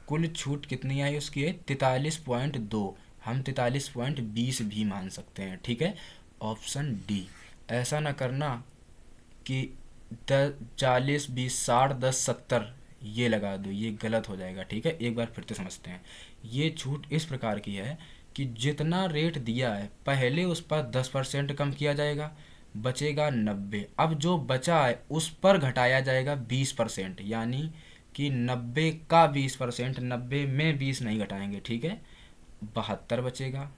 कुल छूट कितनी आई उसकी है 43.2। हम 43.20 भी मान सकते हैं। ठीक है, ऑप्शन डी। ऐसा ना करना कि 40, 20, 60, 10, 70 ये लगा दो, ये गलत हो जाएगा। ठीक है, एक बार फिर से समझते हैं। ये छूट इस प्रकार की है कि जितना रेट दिया है पहले उस पर 10% कम किया जाएगा, बचेगा 90। अब जो बचा है उस पर घटाया जाएगा 20%, यानी कि 90 का 20%, 90 में 20 नहीं घटाएंगे। ठीक है, 72 बचेगा।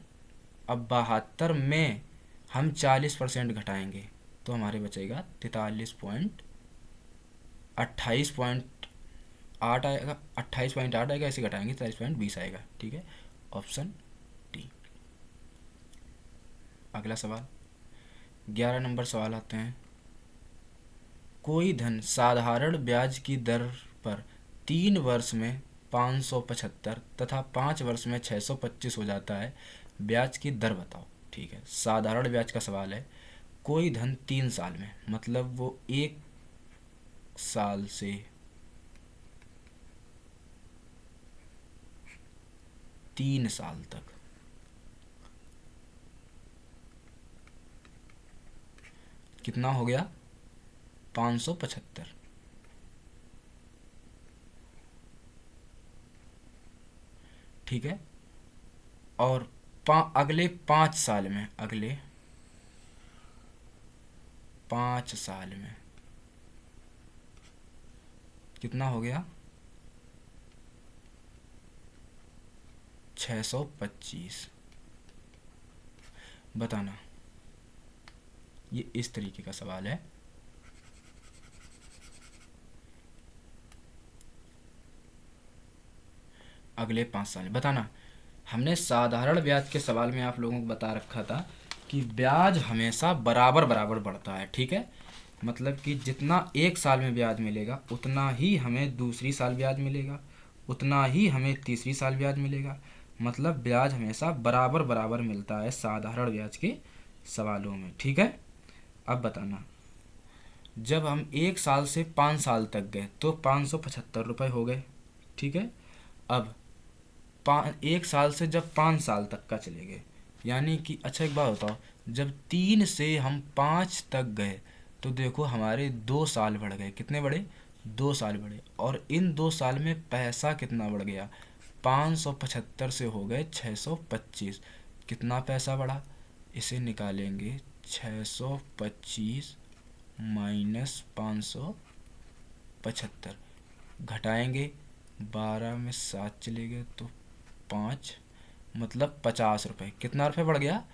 अब 72 में हम 40% घटाएंगे तो हमारे बचेगा 28.8 आएगा, 28.8 आएगा, ऐसे घटाएंगे 43.20 आएगा। ठीक है, ऑप्शन डी। अगला सवाल, 11 नंबर सवाल आते हैं। कोई धन साधारण ब्याज की दर पर 3 वर्ष में 575 तथा 5 वर्ष में 625 हो जाता है, ब्याज की दर बताओ। ठीक है, साधारण ब्याज का सवाल है। कोई धन 3 साल में, मतलब वो 1 साल से 3 साल तक कितना हो गया? 575। ठीक है, और अगले 5 साल में, अगले 5 साल में कितना हो गया? 625। बताना। ये इस तरीके का सवाल है। अगले 5 साल में बताना। हमने साधारण ब्याज के सवाल में आप लोगों को बता रखा था कि ब्याज हमेशा बराबर बराबर बढ़ता है। ठीक है, मतलब कि जितना 1 साल में ब्याज मिलेगा उतना ही हमें दूसरी साल ब्याज मिलेगा, उतना ही हमें तीसरी साल ब्याज मिलेगा। मतलब ब्याज हमेशा बराबर बराबर मिलता है साधारण ब्याज के सवालों में। ठीक है, अब बताना। जब हम 1 साल से 5 साल तक गए तो 575 रुपये हो गए। ठीक है, अब 1 साल से जब 5 साल तक का चले गए, यानी कि अच्छा एक बात बताओ, जब 3 से हम 5 तक गए तो देखो हमारे 2 साल बढ़ गए। कितने बढ़े? 2 साल बढ़े। और इन 2 साल में पैसा कितना बढ़ गया? 575 से हो गए 625। कितना पैसा बढ़ा? इसे निकालेंगे। 625 माइनस 575, घटाएंगे। 12 में 7 चले गए तो 5, मतलब 50 रुपये। कितना रुपये बढ़ गया?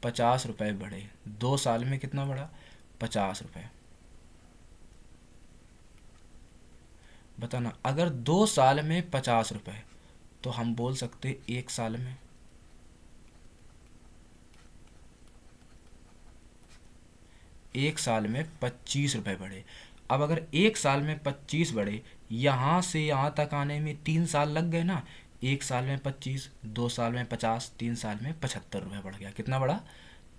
50 रुपये बढ़े। 2 साल में कितना बढ़ा? 50 रुपये। बताना। अगर 2 साल में 50 रुपये तो हम बोल सकते 1 साल में, 1 साल में 25 रुपये बढ़े। अब अगर 1 साल में 25 बढ़े, यहाँ से यहाँ तक आने में 3 साल लग गए ना। 1 साल में 25, 2 साल में 50, 3 साल में 75 रुपये बढ़ गया। कितना बढ़ा?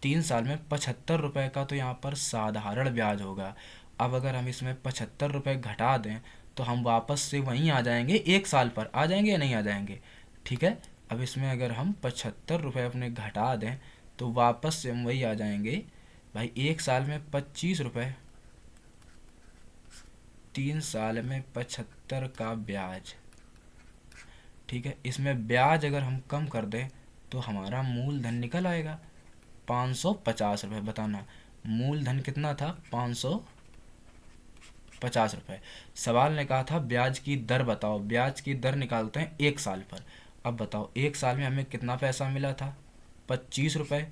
3 साल में 75 रुपये का तो यहाँ पर साधारण ब्याज होगा। अब अगर हम इसमें 75 रुपये घटा दें तो हम वापस से वहीं आ जाएंगे, 1 साल पर आ जाएंगे या नहीं आ जाएंगे? ठीक है, अब इसमें अगर हम 75 रुपये अपने घटा दें तो वापस से हम वही आ जाएंगे। भाई 1 साल में 25 रुपये, 3 साल में 75 का ब्याज। ठीक है, इसमें ब्याज अगर हम कम कर दें तो हमारा मूलधन निकल आएगा 550 रुपये। बताना, मूलधन कितना था? 550 रुपये। सवाल ने कहा था ब्याज की दर बताओ। ब्याज की दर निकालते हैं 1 साल पर। अब बताओ 1 साल में हमें कितना पैसा मिला था? 25 रुपये।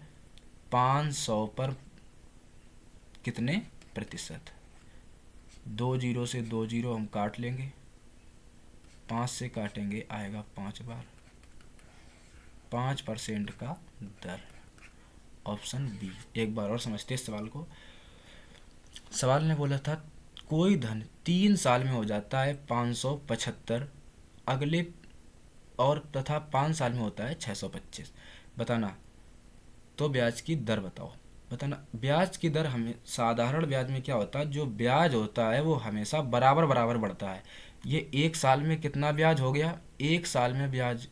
500 पर कितने प्रतिशत? 2 जीरो से 2 जीरो हम काट लेंगे, 5 से काटेंगे आएगा 5 बार। 5% का दर, ऑप्शन बी। एक बार और समझते इस सवाल को। सवाल ने बोला था कोई धन 3 साल में हो जाता है 575, अगले और तथा 5 साल में होता है 625। बताना। तो ब्याज की दर बताओ। बताना। ब्याज की दर हमें साधारण ब्याज में क्या होता है, जो ब्याज होता है वो हमेशा बराबर बराबर बढ़ता है। ये 1 साल में कितना ब्याज हो गया? 1 साल में ब्याज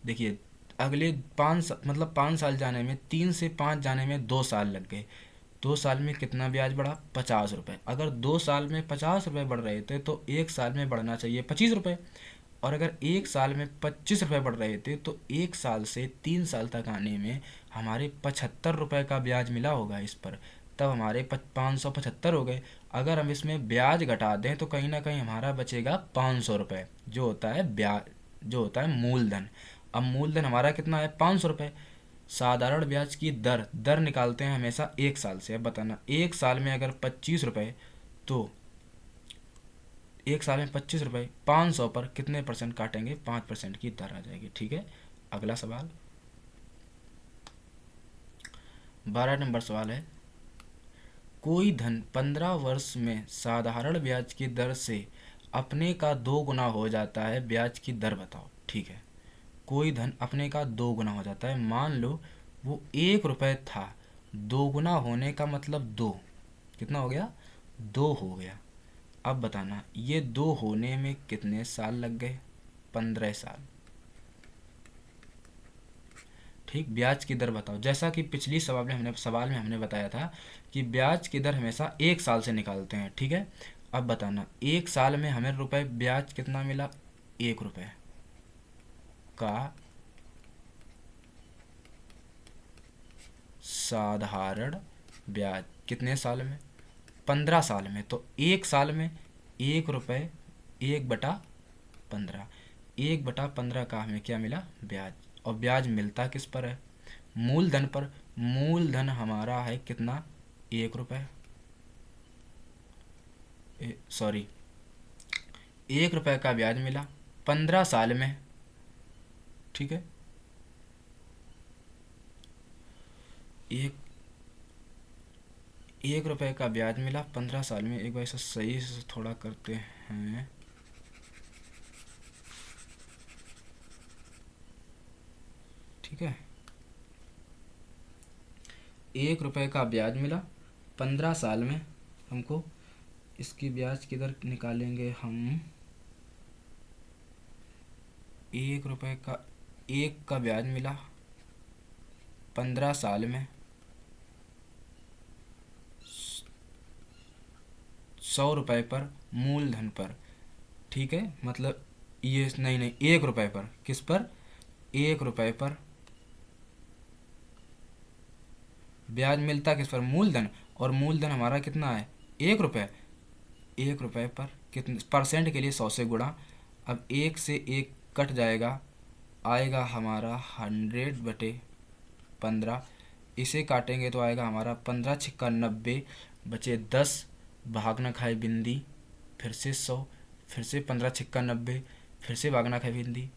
देखिए, अगले 5 मतलब 5 साल जाने में, 3 से 5 जाने में 2 साल लग गए। 2 साल में कितना ब्याज बढ़ा? 50 रुपये। अगर 2 साल में 50 रुपये बढ़ रहे थे तो 1 साल में बढ़ना चाहिए 25 रुपये। और अगर 1 साल में 25 रुपये बढ़ रहे थे तो 1 साल से 3 साल तक आने में हमारे 75 रुपये का ब्याज मिला होगा इस पर, तब हमारे 575 हो गए। अगर हम इसमें ब्याज घटा दें तो कहीं ना कहीं हमारा बचेगा 500 रुपये, जो होता है ब्याज, जो होता है मूलधन। अब मूलधन हमारा कितना है? 500 रुपये। साधारण ब्याज की दर, दर निकालते हैं हमेशा 1 साल से। अब बताना, 1 साल में अगर 25 रुपये तो 1 साल में 25 रुपये, 500 पर कितने परसेंट काटेंगे? 5% की दर आ जाएगी। ठीक है, अगला सवाल 12 नंबर सवाल है। कोई धन 15 वर्ष में साधारण ब्याज की दर से अपने का 2 गुना हो जाता है, ब्याज की दर बताओ। ठीक है, कोई धन अपने का 2 गुना हो जाता है। मान लो वो 1 रुपये था, 2 गुना होने का मतलब 2, कितना हो गया? 2 हो गया। अब बताना ये 2 होने में कितने साल लग गए? 15 साल। ठीक, ब्याज की दर बताओ। जैसा कि पिछली सवाल में हमने बताया था कि ब्याज की दर हमेशा 1 साल से निकालते हैं। ठीक है, अब बताना 1 साल में हमें रुपए ब्याज कितना मिला? 1 रुपये का साधारण ब्याज कितने साल में? 15 साल में। तो 1 साल में 1 रुपये 1/15, 1/15 का हमें क्या मिला? ब्याज। और ब्याज मिलता किस पर है? मूलधन पर। मूलधन हमारा है कितना? 1 रुपये, सॉरी 1 रुपये का ब्याज मिला 15 साल में। ठीक है, एक 1 रुपये का ब्याज मिला 15 साल में। एक बार इसे सही से थोड़ा करते हैं। ठीक है, 1 रुपये का ब्याज मिला 15 साल में हमको। इसकी ब्याज की दर निकालेंगे हम। 1 रुपये का 1 का ब्याज मिला 15 साल में 100 रुपये पर, मूलधन पर। ठीक है, मतलब ये नहीं 1 रुपये पर। किस पर? 1 रुपये पर ब्याज मिलता किस पर? मूलधन। और मूलधन हमारा कितना है? 1 रुपये। 1 रुपये पर कितने परसेंट के लिए 100 से गुणा। अब 1 से 1 कट जाएगा, आएगा हमारा 100/15। इसे काटेंगे तो आएगा हमारा 15 छिक्का 90, बचे 10, भाग ना खाए बिंदी, फिर से 100, फिर से 15 छिक्का 90, फिर से भाग ना खाए बिंदी,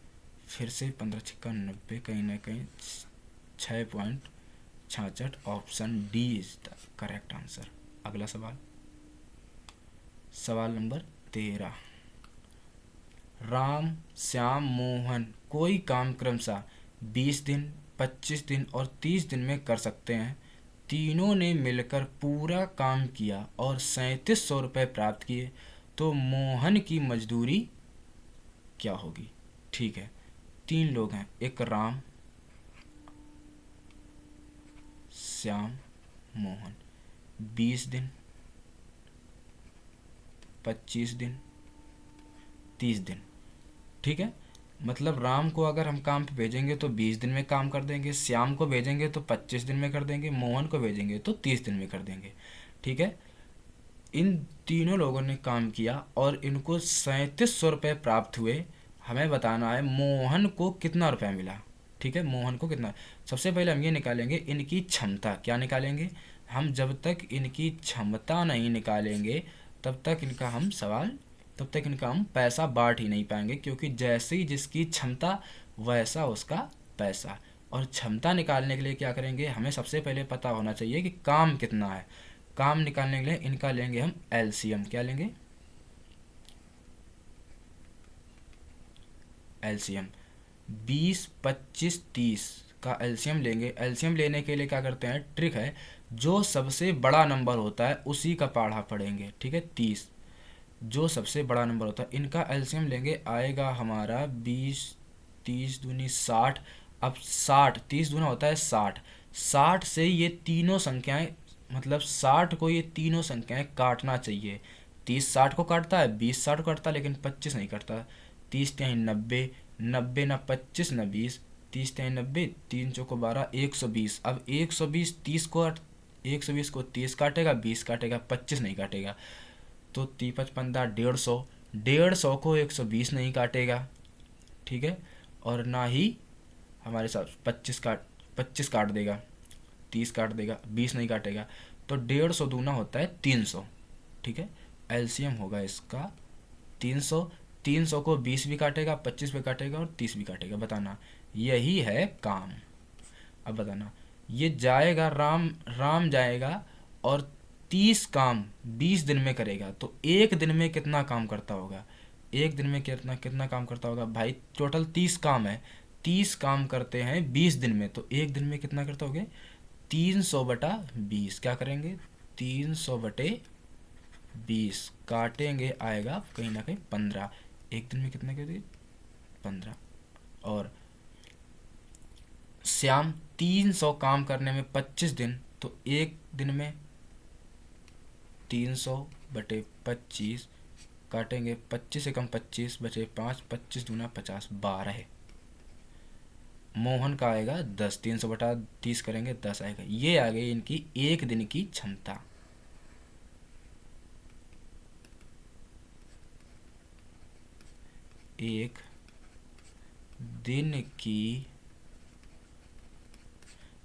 फिर से 15 छिक्का 90, कहीं ना कहीं 6.66। Option D is the correct answer. अगला सवाल, सवाल नंबर 13। राम, श्याम, मोहन कोई काम क्रमशः 20 दिन, 25 दिन और 30 दिन में कर सकते हैं। तीनों ने मिलकर पूरा काम किया और 3700 रुपये प्राप्त किए, तो मोहन की मजदूरी क्या होगी? ठीक है, 3 लोग हैं, एक राम, श्याम, मोहन। 20 दिन, 25 दिन, 30 दिन। ठीक है, मतलब राम को अगर हम काम पे भेजेंगे तो 20 दिन में काम कर देंगे, श्याम को भेजेंगे तो 25 दिन में कर देंगे, मोहन को भेजेंगे तो 30 दिन में कर देंगे। ठीक है, इन तीनों लोगों ने काम किया और इनको 3700 रुपये प्राप्त हुए। हमें बताना है मोहन को कितना रुपया मिला। ठीक है, मोहन को कितना। सबसे पहले हम ये निकालेंगे इनकी क्षमता। क्या निकालेंगे हम? जब तक इनकी क्षमता नहीं निकालेंगे तब तक इनका हम पैसा बांट ही नहीं पाएंगे, क्योंकि जैसे ही जिसकी क्षमता वैसा उसका पैसा। और क्षमता निकालने के लिए क्या करेंगे? हमें सबसे पहले पता होना चाहिए कि काम कितना है। काम निकालने के लिए इनका लेंगे हम एलसीएम। क्या लेंगे? एलसीएम। 20, 25, 30 का एलसीएम लेंगे। एलसीएम लेने के लिए क्या करते हैं? ट्रिक है, जो सबसे बड़ा नंबर होता है उसी का पढ़ा पढ़ेंगे। ठीक है, 30 जो सबसे बड़ा नंबर होता है, इनका एलसीएम लेंगे, आएगा हमारा 20, 30 दूनी 60। अब 60, 30 दूना होता है 60। 60 से ये तीनों संख्याएं, मतलब 60 को ये तीनों संख्याएं काटना चाहिए। 30 60 को काटता है, 20 60 को काटता है, लेकिन 25 नहीं काटता। 30 तिहाई 90, 90 ना 25 ना 20, 30 तिहाई 90, 3 चौको 12, 120। अब 120 30 को 120 को 30 काटेगा, 20 काटेगा, 25 नहीं काटेगा। तो 3×5 = 150, 150 को 120 नहीं काटेगा। ठीक है, और ना ही हमारे साथ 25 काट देगा, 30 काट देगा, 20 नहीं काटेगा। तो 150 दूना होता है 300। ठीक है, एलसीएम होगा इसका 300। 300 को 20 भी काटेगा, 25 भी काटेगा और 30 भी काटेगा। बताना, यही है काम। अब बताना, ये जाएगा राम जाएगा और 30 काम 20 दिन में करेगा तो एक दिन में कितना काम करता होगा? एक दिन में कितना कितना काम करता होगा भाई? टोटल 30 काम है, 30 काम करते हैं 20 दिन में, तो एक दिन में कितना करता होगे? 300/20। क्या करेंगे? 300/20 काटेंगे, आएगा कहीं ना कहीं 15। एक दिन में कितना कर दिए? 15। और श्याम 300 काम करने में 25 दिन, तो एक दिन में 300/25 काटेंगे, 25 से कम 25 बचे 5, 25 दूना 50, 12। मोहन का आएगा 10, 300/30 करेंगे 10 आएगा। ये आ गई इनकी एक दिन की क्षमता। एक दिन की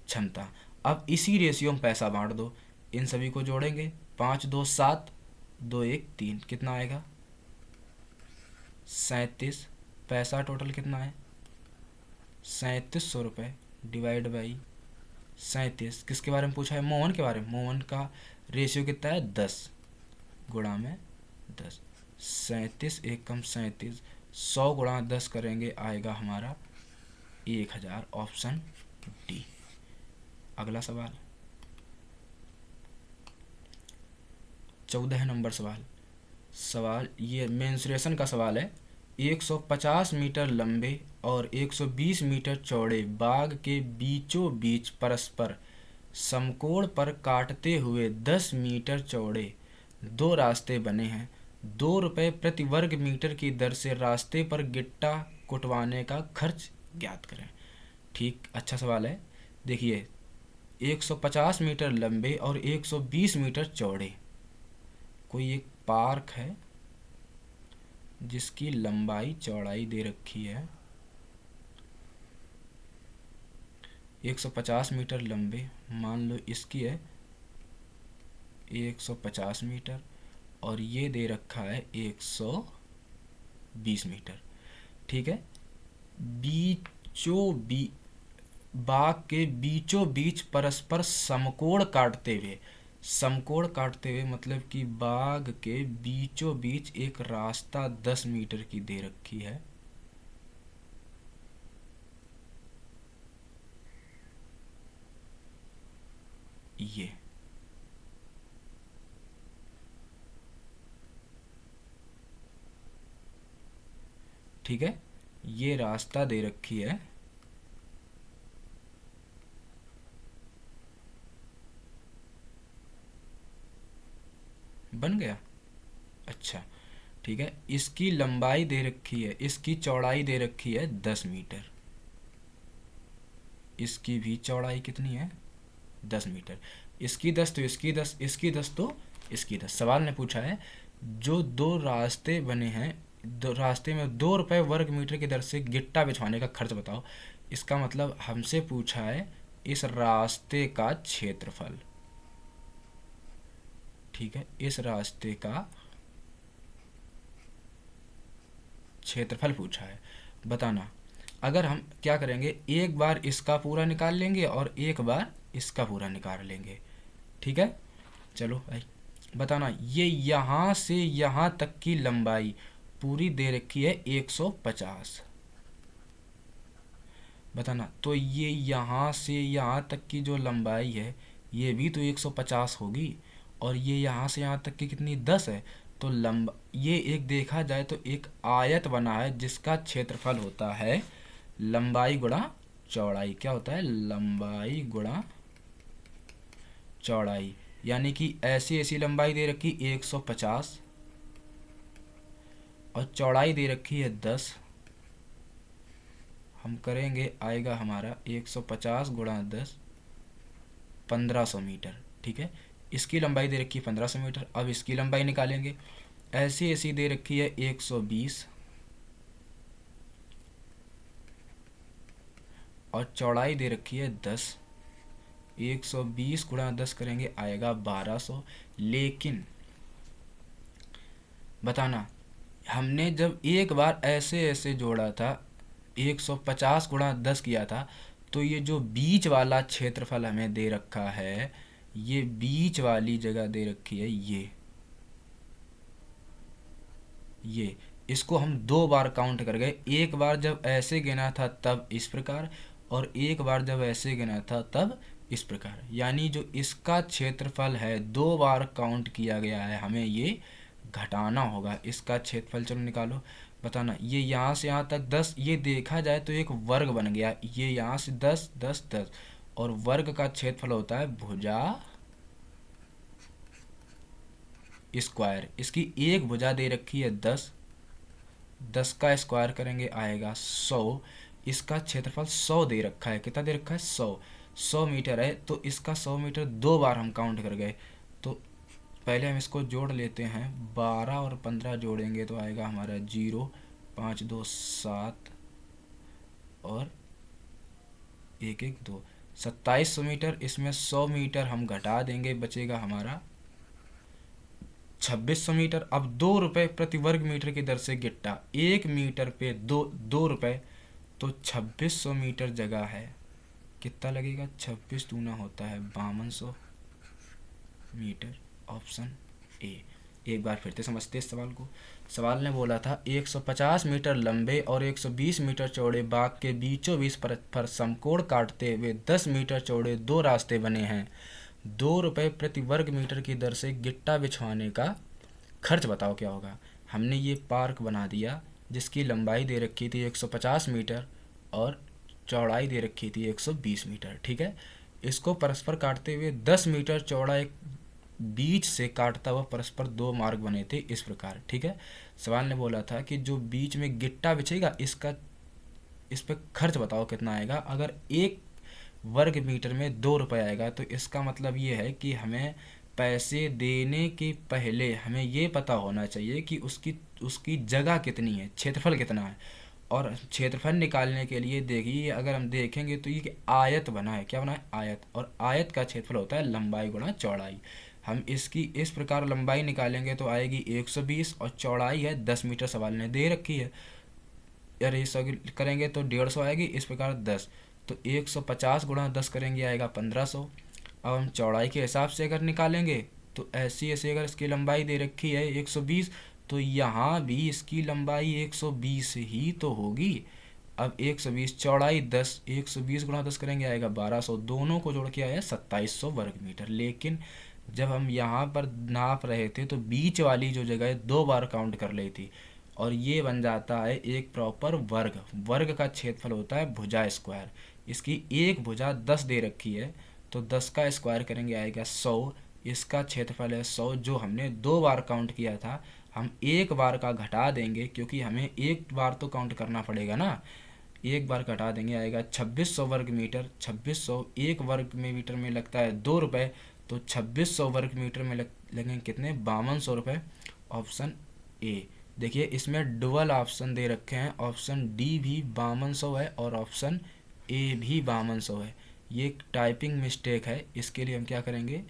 क्षमता। अब इसी रेशियो में पैसा बांट दो, इन सभी को जोड़ेंगे, 5 2 7, 2 1 3, कितना आएगा? 37। पैसा टोटल कितना है? 3700 रुपये डिवाइड बाई 37। किसके बारे में पूछा है? मोहन के बारे में। मोहन का रेशियो कितना है? 10 गुणा में 10। 37 एक कम 37, 100 गुणा 10 करेंगे, आएगा हमारा 1000। Option D. अगला सवाल 14 नंबर सवाल। सवाल ये मेंसुरेशन का सवाल है। 150 मीटर लंबे और 120 मीटर चौड़े बाग के बीचों बीच परस्पर समकोण पर काटते हुए 10 मीटर चौड़े दो रास्ते बने हैं। 2 रुपये प्रति वर्ग मीटर की दर से रास्ते पर गिट्टा कुटवाने का खर्च ज्ञात करें। ठीक, अच्छा सवाल है। देखिए 150 मीटर लंबे और 120 मीटर चौड़े, कोई एक पार्क है जिसकी लंबाई चौड़ाई दे रखी है 150 मीटर लंबे, मान लो इसकी है 150 मीटर, और ये दे रखा है 120 मीटर। ठीक है, बाग के बीचों बीच परस्पर समकोण काटते हुए, समकोण काटते हुए मतलब कि बाग के बीचों बीच एक रास्ता 10 मीटर की दे रखी है। ये ठीक है, ये रास्ता दे रखी है बन गया। अच्छा ठीक है, इसकी लंबाई दे रखी है, इसकी चौड़ाई दे रखी है 10 मीटर, इसकी भी चौड़ाई कितनी है? 10 मीटर। इसकी 10 तो इसकी 10, इसकी 10 तो इसकी 10। सवाल ने पूछा है जो दो रास्ते बने हैं, दो रास्ते में 2 रुपये वर्ग मीटर की दर से गिट्टा बिछवाने का खर्च बताओ। इसका मतलब हमसे पूछा है इस रास्ते का क्षेत्रफल। ठीक है, इस रास्ते का क्षेत्रफल पूछा है, बताना। अगर हम क्या करेंगे, एक बार इसका पूरा निकाल लेंगे और एक बार इसका पूरा निकाल लेंगे। ठीक है, चलो भाई बताना। ये यहाँ से यहाँ तक की लंबाई पूरी दे रखी है 150, बताना। तो ये यहाँ से यहाँ तक की जो लंबाई है ये भी तो 150 होगी, और ये यहाँ से यहाँ तक की कितनी? 10 है। तो लंबा ये एक देखा जाए तो एक आयत बना है जिसका क्षेत्रफल होता है लंबाई गुणा चौड़ाई। क्या होता है? लंबाई गुणा चौड़ाई। यानी कि ऐसी ऐसी लंबाई दे रखी 150 और चौड़ाई दे रखी है 10। हम करेंगे, आएगा हमारा 150 गुणा 10, 1500 मीटर। ठीक है, इसकी लंबाई दे रखी है 1500 मीटर। अब इसकी लंबाई निकालेंगे, ऐसी ऐसी दे रखी है 120 और चौड़ाई दे रखी है 10। 120 गुणा 10 करेंगे, आएगा 1200। लेकिन बताना, हमने जब एक बार ऐसे ऐसे जोड़ा था 150 गुणा 10 किया था, तो ये जो बीच वाला क्षेत्रफल हमें दे रखा है ये बीच वाली जगह दे रखी है, ये इसको हम दो बार काउंट कर गए। एक बार जब ऐसे गिना था तब इस प्रकार, और एक बार जब ऐसे गिना था तब इस प्रकार। यानी जो इसका क्षेत्रफल है दो बार काउंट किया गया है, हमें ये घटाना होगा। इसका क्षेत्रफल चलो निकालो, बताना। ये यहाँ से यहाँ तक 10, ये देखा जाए तो एक वर्ग बन गया। ये यहाँ से 10 10 10, और वर्ग का क्षेत्रफल होता है भुजा स्क्वायर। इसकी एक भुजा दे रखी है 10, 10 का स्क्वायर करेंगे आएगा 100। इसका क्षेत्रफल 100 दे रखा है। कितना दे रखा है? 100 मीटर है। तो इसका 100 मीटर दो बार हम काउंट कर गए। तो पहले हम इसको जोड़ लेते हैं। 12 और 15 जोड़ेंगे तो आएगा हमारा 0, 5 2 7 और 1 1 2, 2700 मीटर। इसमें 100 मीटर हम घटा देंगे, बचेगा हमारा 2600 मीटर। अब 2 रुपये प्रति वर्ग मीटर की दर से गिट्टा, 1 मीटर पे 2 रुपये, तो 2600 मीटर जगह है। कितना लगेगा? 26 दूना होता है 5200 मीटर। Option A. एक बार फिर से समझते इस सवाल को। सवाल ने बोला था 150 मीटर लंबे और 120 मीटर चौड़े बाग के बीचों बीच पर समकोण काटते हुए 10 मीटर चौड़े दो रास्ते बने हैं। 2 रुपये प्रति वर्ग मीटर की दर से गिट्टा बिछवाने का खर्च बताओ क्या होगा। हमने ये पार्क बना दिया जिसकी लंबाई दे रखी थी 150 मीटर और चौड़ाई दे रखी थी 120 मीटर। ठीक है, इसको परस्पर काटते हुए 10 मीटर चौड़ा एक बीच से काटता हुआ परस्पर दो मार्ग बने थे इस प्रकार। ठीक है, सवाल ने बोला था कि जो बीच में गिट्टा बिछेगा इसका, इस पर खर्च बताओ कितना आएगा। अगर एक वर्ग मीटर में 2 रुपये आएगा तो इसका मतलब ये है कि हमें पैसे देने के पहले हमें ये पता होना चाहिए कि उसकी उसकी जगह कितनी है, क्षेत्रफल कितना है। और क्षेत्रफल निकालने के लिए देखिए, अगर हम देखेंगे तो ये आयत बना है। क्या बना है? आयत। और आयत का क्षेत्रफल होता है लंबाई गुणा चौड़ाई। हम इसकी इस प्रकार लंबाई निकालेंगे तो आएगी 120 और चौड़ाई है 10 मीटर सवाल ने दे रखी है। यार ये सब करेंगे तो 150 आएगी, इस प्रकार 10। तो 150 गुणा 10 करेंगे आएगा 1500। अब हम चौड़ाई के हिसाब से अगर निकालेंगे तो ऐसी ऐसे, अगर इसकी लंबाई दे रखी है 120 तो यहाँ भी इसकी लंबाई 120 ही तो होगी। अब 120 चौड़ाई 10, 120 गुणा 10 करेंगे आएगा 1200, दोनों को जोड़ के आया 2700 वर्ग मीटर। लेकिन जब हम यहाँ पर नाप रहे थे तो बीच वाली जो जगह है दो बार काउंट कर ली थी, और ये बन जाता है एक प्रॉपर वर्ग। वर्ग का क्षेत्रफल होता है भुजा स्क्वायर। इसकी एक भुजा 10 दे रखी है तो 10 का स्क्वायर करेंगे आएगा 100। इसका क्षेत्रफल है 100 जो हमने दो बार काउंट किया था। हम एक बार का घटा देंगे क्योंकि हमें एक बार तो काउंट करना पड़ेगा ना। एक बार घटा देंगे आएगा 2600 वर्ग मीटर। 2600 एक वर्ग में मीटर में लगता है 2 रुपये, तो 2600 वर्ग मीटर में लगेंगे कितने? 5200 रुपये। Option A. देखिए इसमें डुअल ऑप्शन दे रखे हैं, ऑप्शन डी भी 5200 है और ऑप्शन ए भी 5200 है। ये एक टाइपिंग मिस्टेक है, इसके लिए हम क्या करेंगे,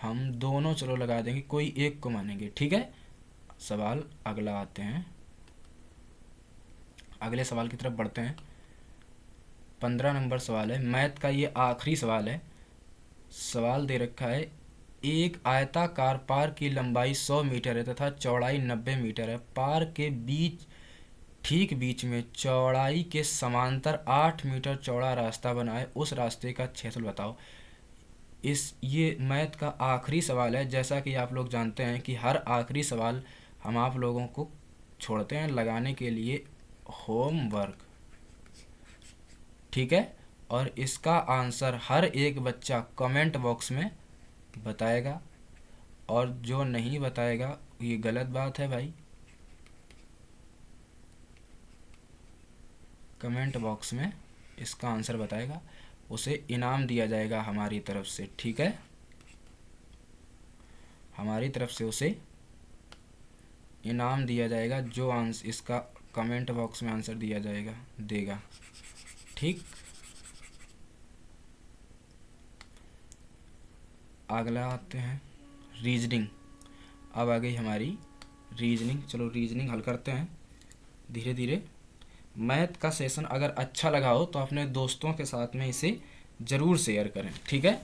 हम दोनों चलो लगा देंगे, कोई एक को मानेंगे। ठीक है, सवाल अगला आते हैं। अगले सवाल की तरफ बढ़ते हैं। 15 नंबर सवाल है, मैथ का ये आखिरी सवाल है। सवाल दे रखा है एक आयताकार पार्क की लंबाई 100 मीटर है तथा चौड़ाई 90 मीटर है। पार्क के बीच ठीक बीच में चौड़ाई के समांतर 8 मीटर चौड़ा रास्ता बना है, उस रास्ते का क्षेत्रफल बताओ। ये मैथ का आखिरी सवाल है। जैसा कि आप लोग जानते हैं कि हर आखिरी सवाल हम आप लोगों को छोड़ते हैं लगाने के लिए होमवर्क। ठीक है, और इसका आंसर हर एक बच्चा कमेंट बॉक्स में बताएगा, और जो नहीं बताएगा ये गलत बात है भाई। कमेंट बॉक्स में इसका आंसर बताएगा, उसे इनाम दिया जाएगा हमारी तरफ से। ठीक है, हमारी तरफ से उसे इनाम दिया जाएगा जो आंसर इसका कमेंट बॉक्स में आंसर दिया जाएगा देगा। ठीक, अगला आते हैं रीजनिंग। अब आ गई हमारी रीजनिंग। चलो रीजनिंग हल करते हैं धीरे धीरे। मैथ का सेशन अगर अच्छा लगा हो तो अपने दोस्तों के साथ में इसे ज़रूर शेयर करें। ठीक है,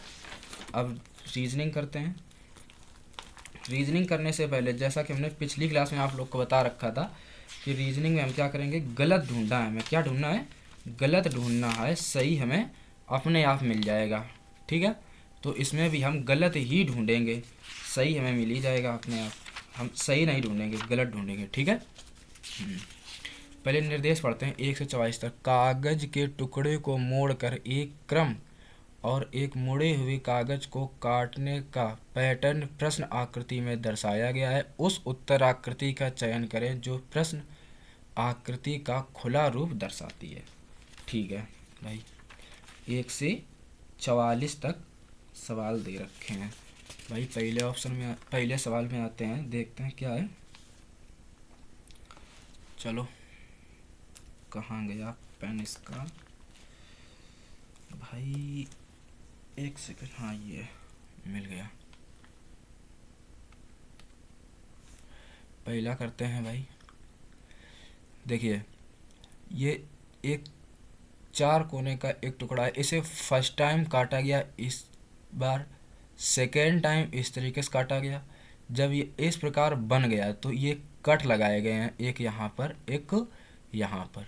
अब रीजनिंग करते हैं। रीजनिंग करने से पहले जैसा कि हमने पिछली क्लास में आप लोग को बता रखा था कि रीजनिंग में हम क्या करेंगे, गलत ढूंढना है हमें। क्या ढूंढना है? गलत ढूंढना है, सही हमें अपने आप मिल जाएगा। ठीक है, तो इसमें भी हम गलत ही ढूंढेंगे, सही हमें मिल ही जाएगा अपने आप। हम सही नहीं ढूंढेंगे, गलत ढूंढेंगे। ठीक है, पहले निर्देश पढ़ते हैं 1 से 44 तक। कागज के टुकड़े को मोड़कर एक क्रम और एक मुड़े हुए कागज को काटने का पैटर्न प्रश्न आकृति में दर्शाया गया है। उस उत्तर आकृति का चयन करें जो प्रश्न आकृति का खुला रूप दर्शाती है। ठीक है भाई, 1 से 44 तक सवाल दे रखे हैं भाई। पहले सवाल में आते हैं, देखते हैं क्या है। चलो, कहाँ गया पेन इसका भाई, 1 सेकंड। हाँ, ये मिल गया। पहला करते हैं भाई। देखिए, ये एक 4 कोने का एक टुकड़ा है, इसे फर्स्ट टाइम काटा गया, इस बार सेकेंड टाइम इस तरीके से काटा गया। जब ये इस प्रकार बन गया तो ये कट लगाए गए हैं, एक यहाँ पर एक यहाँ पर।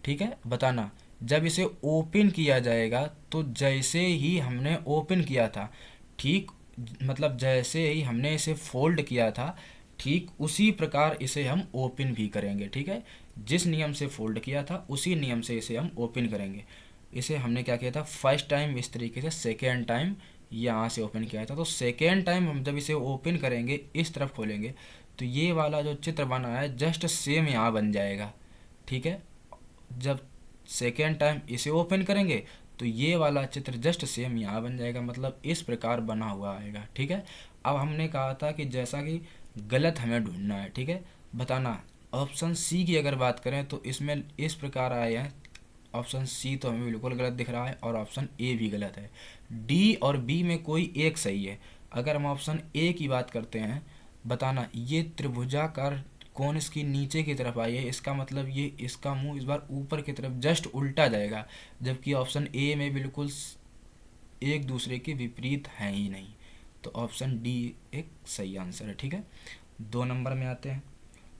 ठीक है, बताना जब इसे ओपन किया जाएगा तो जैसे ही हमने ओपन किया था, ठीक मतलब जैसे ही हमने इसे फोल्ड किया था, ठीक उसी प्रकार इसे हम ओपन भी करेंगे। ठीक है, जिस नियम से फोल्ड किया था उसी नियम से इसे हम ओपन करेंगे। इसे हमने क्या किया था, फर्स्ट टाइम इस तरीके से, सेकेंड टाइम यहाँ से ओपन किया था। तो सेकेंड टाइम हम जब इसे ओपन करेंगे, इस तरफ खोलेंगे, तो ये वाला जो चित्र बना है जस्ट सेम यहाँ बन जाएगा। ठीक है, जब सेकेंड टाइम इसे ओपन करेंगे तो ये वाला चित्र जस्ट सेम यहाँ बन जाएगा, मतलब इस प्रकार बना हुआ आएगा। ठीक है, अब हमने कहा था कि जैसा कि गलत हमें ढूंढना है। ठीक है, बताना। ऑप्शन सी की अगर बात करें तो इसमें इस प्रकार आए हैं। ऑप्शन सी तो हमें बिल्कुल गलत दिख रहा है और ऑप्शन ए भी गलत है। डी और बी में कोई एक सही है। अगर हम ऑप्शन ए की बात करते हैं, बताना ये त्रिभुजाकार कौन इसकी नीचे की तरफ आई है, इसका मतलब ये इसका मुंह इस बार ऊपर की तरफ जस्ट उल्टा जाएगा, जबकि ऑप्शन ए में बिल्कुल एक दूसरे के विपरीत हैं ही नहीं। तो ऑप्शन डी एक सही आंसर है। ठीक है, 2 नंबर में आते हैं।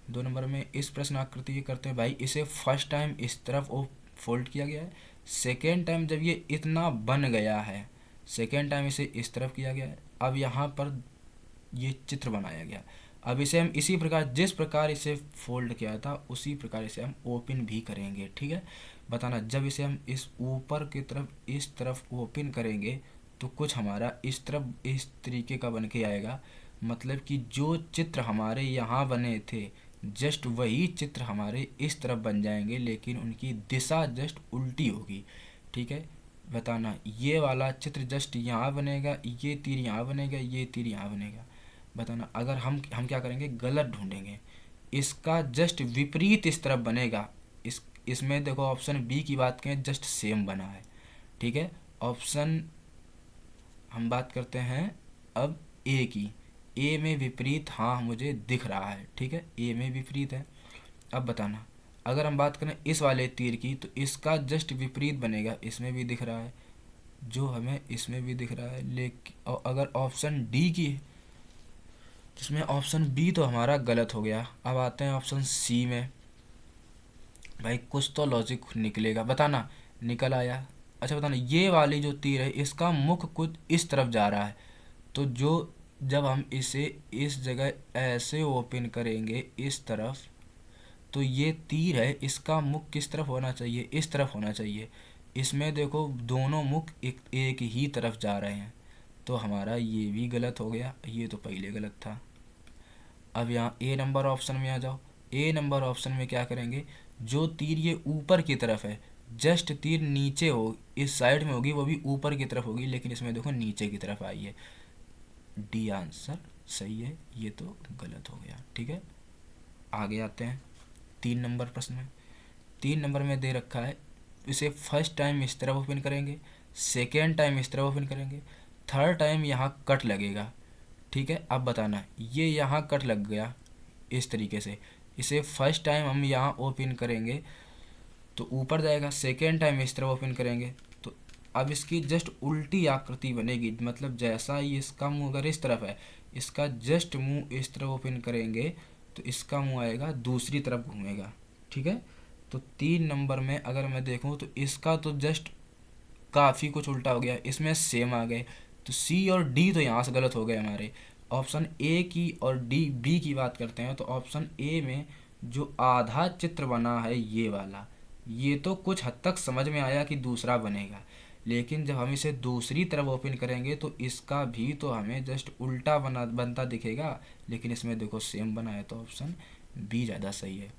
2 नंबर में इस प्रश्न आकृति के करते हैं भाई। इसे फर्स्ट टाइम इस तरफ फोल्ड किया गया है, सेकेंड टाइम जब ये इतना बन गया है, सेकेंड टाइम इसे इस तरफ किया गया है। अब यहाँ पर ये चित्र बनाया गया। अब इसे हम इसी प्रकार, जिस प्रकार इसे फोल्ड किया था उसी प्रकार इसे हम ओपन भी करेंगे। ठीक है, बताना जब इसे हम इस ऊपर की तरफ इस तरफ ओपन करेंगे तो कुछ हमारा इस तरफ इस तरीके का बन के आएगा। मतलब कि जो चित्र हमारे यहाँ बने थे जस्ट वही चित्र हमारे इस तरफ बन जाएंगे, लेकिन उनकी दिशा जस्ट उल्टी होगी। ठीक है, बताना ये वाला चित्र जस्ट यहाँ बनेगा, ये तीर यहाँ बनेगा, ये तीर यहाँ बनेगा। बताना अगर हम क्या करेंगे, गलत ढूंढेंगे, इसका जस्ट विपरीत इस तरफ बनेगा। इसमें देखो ऑप्शन बी की बात करें, जस्ट सेम बना है। ठीक है, ऑप्शन हम बात करते हैं अब ए की। ए में विपरीत हाँ मुझे दिख रहा है। ठीक है, ए में विपरीत है। अब बताना अगर हम बात करें इस वाले तीर की तो इसका जस्ट विपरीत बनेगा, इसमें भी दिख रहा है जो हमें इसमें भी दिख रहा है। लेकिन अगर ऑप्शन डी की, जिसमें ऑप्शन बी तो हमारा गलत हो गया। अब आते हैं ऑप्शन सी में। भाई कुछ तो लॉजिक निकलेगा, बताना निकल आया। अच्छा बताना ये वाली जो तीर है इसका मुख कुछ इस तरफ जा रहा है, तो जो जब हम इसे इस जगह ऐसे ओपन करेंगे इस तरफ, तो ये तीर है इसका मुख किस तरफ होना चाहिए, इस तरफ होना चाहिए। इसमें देखो दोनों मुख एक ही तरफ जा रहे हैं, तो हमारा ये भी गलत हो गया, ये तो पहले गलत था। अब यहाँ ए नंबर ऑप्शन में आ जाओ। ए नंबर ऑप्शन में क्या करेंगे, जो तीर ये ऊपर की तरफ है, जस्ट तीर नीचे हो, इस साइड में होगी, वो भी ऊपर की तरफ होगी, लेकिन इसमें देखो नीचे की तरफ आई है। डी आंसर सही है, ये तो गलत हो गया। ठीक है, आगे आते हैं 3 नंबर प्रश्न में। 3 नंबर में दे रखा है, इसे फर्स्ट टाइम इस तरफ ओपन करेंगे, सेकेंड टाइम इस तरफ ओपन करेंगे, थर्ड टाइम यहाँ कट लगेगा। ठीक है, अब बताना ये यहाँ कट लग गया इस तरीके से, इसे फर्स्ट टाइम हम यहाँ ओपन करेंगे तो ऊपर जाएगा, सेकेंड टाइम इस तरफ ओपन करेंगे तो अब इसकी जस्ट उल्टी आकृति बनेगी, मतलब जैसा ही इसका मुंह अगर इस तरफ है, इसका जस्ट मुंह इस तरफ ओपन करेंगे तो इसका मुंह आएगा दूसरी तरफ घूमेगा। ठीक है, तो 3 नंबर में अगर मैं देखूं तो इसका तो जस्ट काफ़ी कुछ उल्टा हो गया, इसमें सेम आ गए, तो सी और डी तो यहाँ से गलत हो गए हमारे। ऑप्शन ए की और बी की बात करते हैं तो ऑप्शन ए में जो आधा चित्र बना है ये वाला, ये तो कुछ हद तक समझ में आया कि दूसरा बनेगा, लेकिन जब हम इसे दूसरी तरफ ओपन करेंगे तो इसका भी तो हमें जस्ट उल्टा बनता दिखेगा, लेकिन इसमें देखो सेम बना है, तो ऑप्शन बी ज़्यादा सही है।